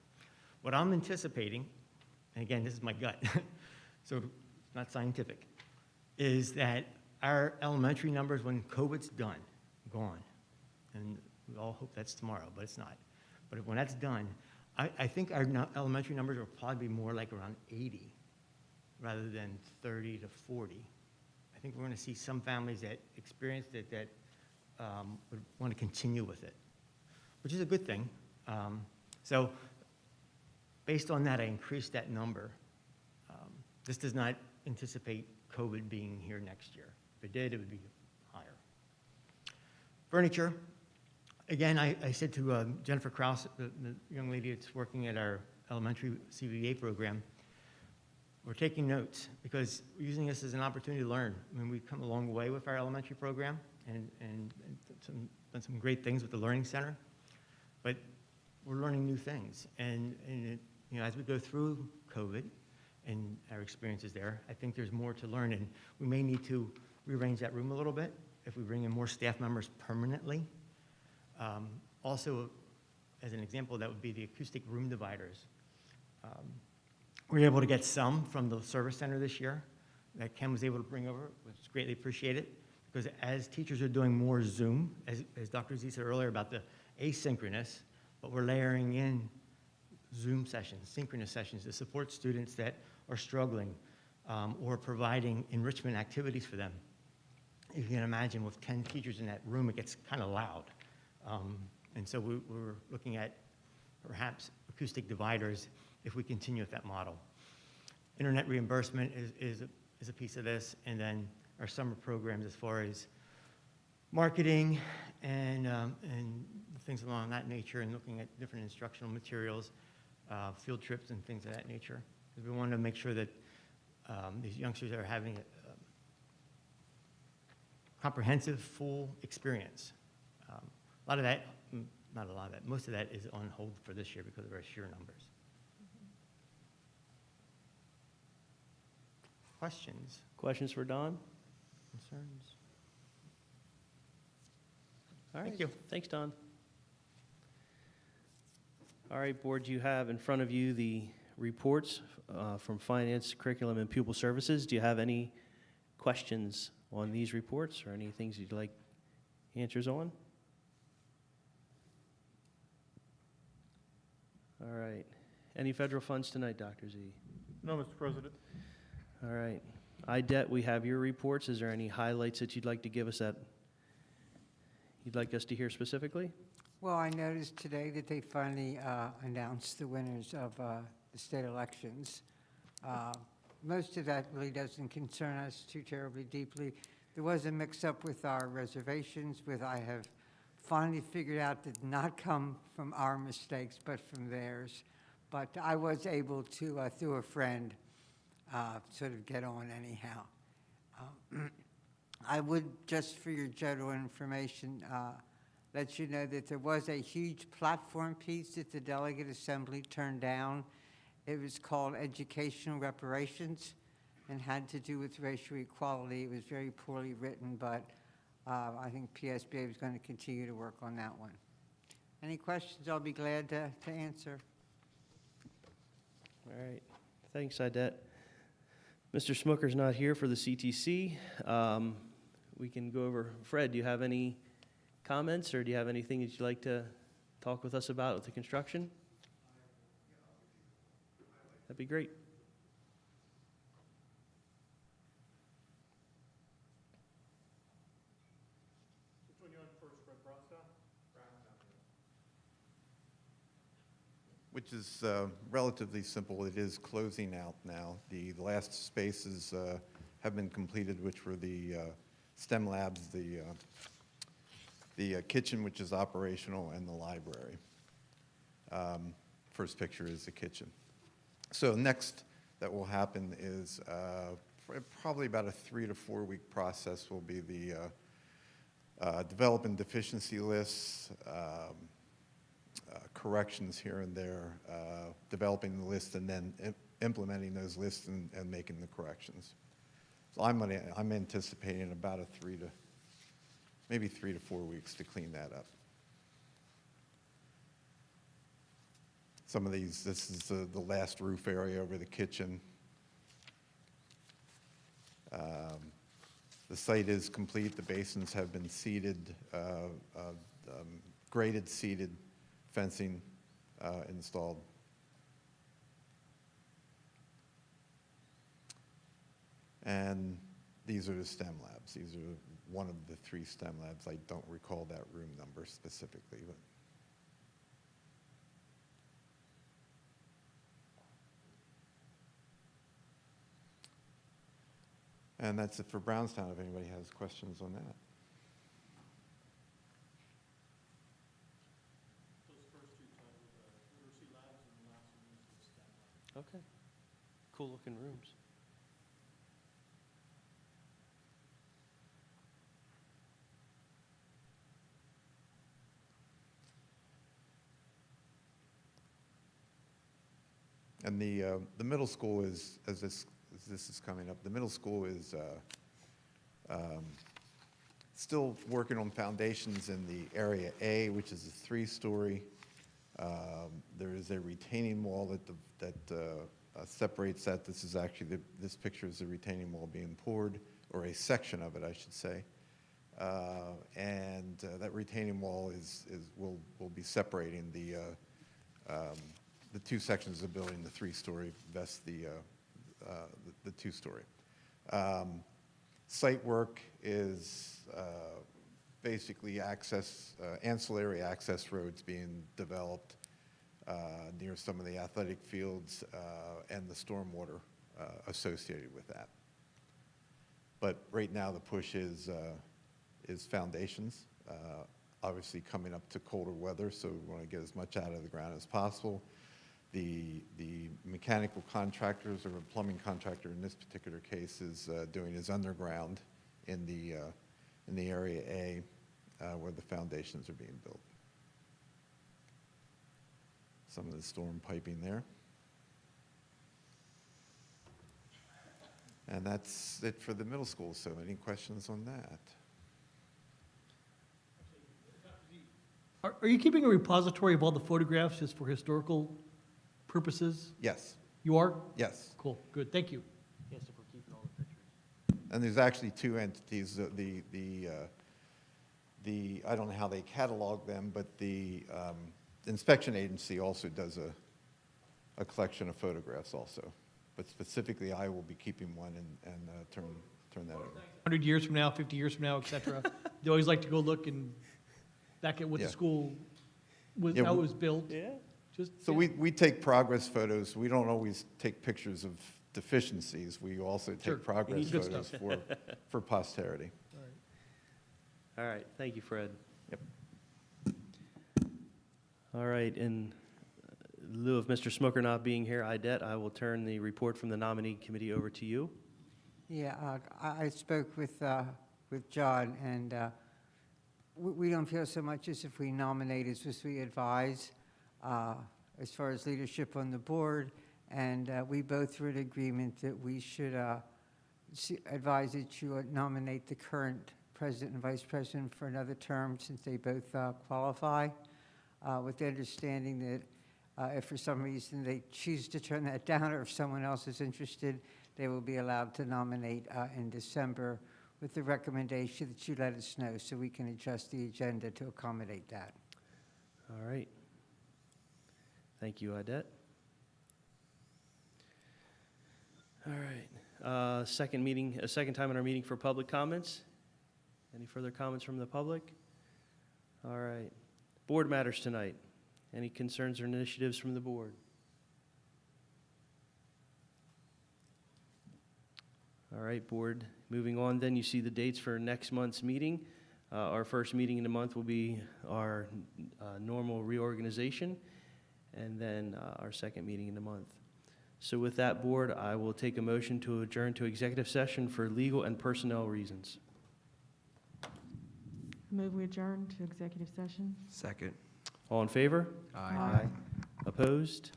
S16: What I'm anticipating, and again, this is my gut, so it's not scientific, is that our elementary numbers, when COVID's done, gone, and we all hope that's tomorrow, but it's not. But when that's done, I think our elementary numbers will probably be more like around 80 rather than 30 to 40. I think we're going to see some families that experienced it that would want to continue with it, which is a good thing. So based on that, I increased that number. This does not anticipate COVID being here next year. If it did, it would be higher. Furniture. Again, I said to Jennifer Krause, the young lady that's working at our elementary CVA program, we're taking notes because we're using this as an opportunity to learn. I mean, we've come a long way with our elementary program and done some great things with the Learning Center, but we're learning new things. And you know, as we go through COVID and our experiences there, I think there's more to learn, and we may need to rearrange that room a little bit if we bring in more staff members permanently. Also, as an example, that would be the acoustic room dividers. We were able to get some from the service center this year that Ken was able to bring over, which is greatly appreciated, because as teachers are doing more Zoom, as Dr. Z said earlier about the asynchronous, but we're layering in Zoom sessions, synchronous sessions to support students that are struggling or providing enrichment activities for them. If you can imagine with 10 teachers in that room, it gets kind of loud. And so we're looking at perhaps acoustic dividers if we continue with that model. Internet reimbursement is a piece of this, and then our summer programs as far as marketing and things along that nature, and looking at different instructional materials, field trips and things of that nature. Because we want to make sure that these youngsters are having a comprehensive, full experience. A lot of that, not a lot of that, most of that is on hold for this year because of our sheer numbers. Questions?
S5: Questions for Don?
S16: Concerns?
S5: All right.
S16: Thank you.
S5: Thanks, Don. All right, board, you have in front of you the reports from Finance, Curriculum, and Pupil Services. Do you have any questions on these reports or any things you'd like answers on? All right. Any federal funds tonight, Dr. Z?
S1: No, Mr. President.
S5: All right. IDET, we have your reports. Is there any highlights that you'd like to give us that you'd like us to hear specifically?
S7: Well, I noticed today that they finally announced the winners of the state elections. Most of that really doesn't concern us too terribly deeply. There was a mix-up with our reservations, which I have finally figured out did not come from our mistakes, but from theirs. But I was able to, through a friend, sort of get on anyhow. I would, just for your general information, let you know that there was a huge platform piece that the Delegate Assembly turned down. It was called Educational Reparations, and had to do with racial equality. It was very poorly written, but I think PSBA is going to continue to work on that one. Any questions, I'll be glad to answer.
S5: All right, thanks, Idette. Mr. Smoker's not here for the CTC. We can go over, Fred, do you have any comments, or do you have anything that you'd like to talk with us about with the construction? That'd be great.
S1: Which one you on first, Fred Brownstown?
S17: Which is relatively simple. It is closing out now. The last spaces have been completed, which were the STEM labs, the kitchen, which is operational, and the library. First picture is the kitchen. So next that will happen is probably about a 3 to 4 week process will be the developing deficiency lists, corrections here and there, developing the list, and then implementing those lists and making the corrections. So I'm anticipating about a maybe 3 to 4 weeks to clean that up. Some of these, this is the last roof area over the kitchen. The site is complete. The basins have been seeded, graded, seeded, fencing installed. And these are the STEM labs. These are one of the 3 STEM labs. I don't recall that room number specifically, but. And that's it for Brownstown, if anybody has questions on that.
S1: Those first 2 titles, literacy labs, and the last one is the STEM lab.
S5: Okay. Cool looking rooms.
S17: And the middle school is, as this is coming up, the middle school is still working on foundations in the area A, which is a 3-story. There is a retaining wall that separates that. This is actually, this picture is the retaining wall being poured, or a section of it, I should say. And that retaining wall will be separating the 2 sections of the building, the 3-story versus the 2-story. Site work is basically ancillary access roads being developed near some of the athletic fields and the stormwater associated with that. But right now the push is foundations. Obviously coming up to colder weather, so we want to get as much out of the ground as possible. The mechanical contractors, or a plumbing contractor in this particular case, is doing his underground in the area A where the foundations are being built. Some of the storm piping there. And that's it for the middle school. So any questions on that?
S14: Are you keeping a repository of all the photographs just for historical purposes?
S17: Yes.
S14: You are?
S17: Yes.
S14: Cool, good, thank you.
S5: Yes, if we're keeping all the pictures.
S17: And there's actually 2 entities. I don't know how they catalog them, but the inspection agency also does a collection of photographs also. But specifically, I will be keeping one and turn that over.
S14: 100 years from now, 50 years from now, et cetera. They always like to go look and back at what the
S17: Yeah.
S14: school was,
S17: Yeah,
S14: how it was built.
S5: Yeah.
S17: So we take progress photos. We don't always take pictures of deficiencies. We also
S14: Sure.
S17: take progress
S14: You need good
S17: photos
S14: stuff.
S17: for posterity.
S5: All right, thank you, Fred.
S17: Yep.
S5: All right, in lieu of Mr. Smoker not being here, Idette, I will turn the report from the nominee committee over to you.
S7: Yeah, I spoke with John, and we don't feel so much as if we nominate as if we advise as far as leadership on the board, and we both were in agreement that we should advise that you nominate the current president and vice president for another term since they both qualify, with the understanding that if for some reason they choose to turn that down or if someone else is interested, they will be allowed to nominate in December, with the recommendation that you let us know so we can adjust the agenda to accommodate that.
S5: All right. Thank you, Audette. All right. Second time in our meeting for public comments. Any further comments from the public? All right. Board matters tonight. Any concerns or initiatives from the board? All right, board. Moving on, then you see the dates for next month's meeting. Our first meeting in the month will be our normal reorganization, and then our second meeting in the month. So with that, board, I will take a motion to adjourn to executive session for legal and personnel reasons.
S12: Move we adjourn to executive session.
S4: Second.
S5: All in favor?
S4: Aye.
S5: Opposed?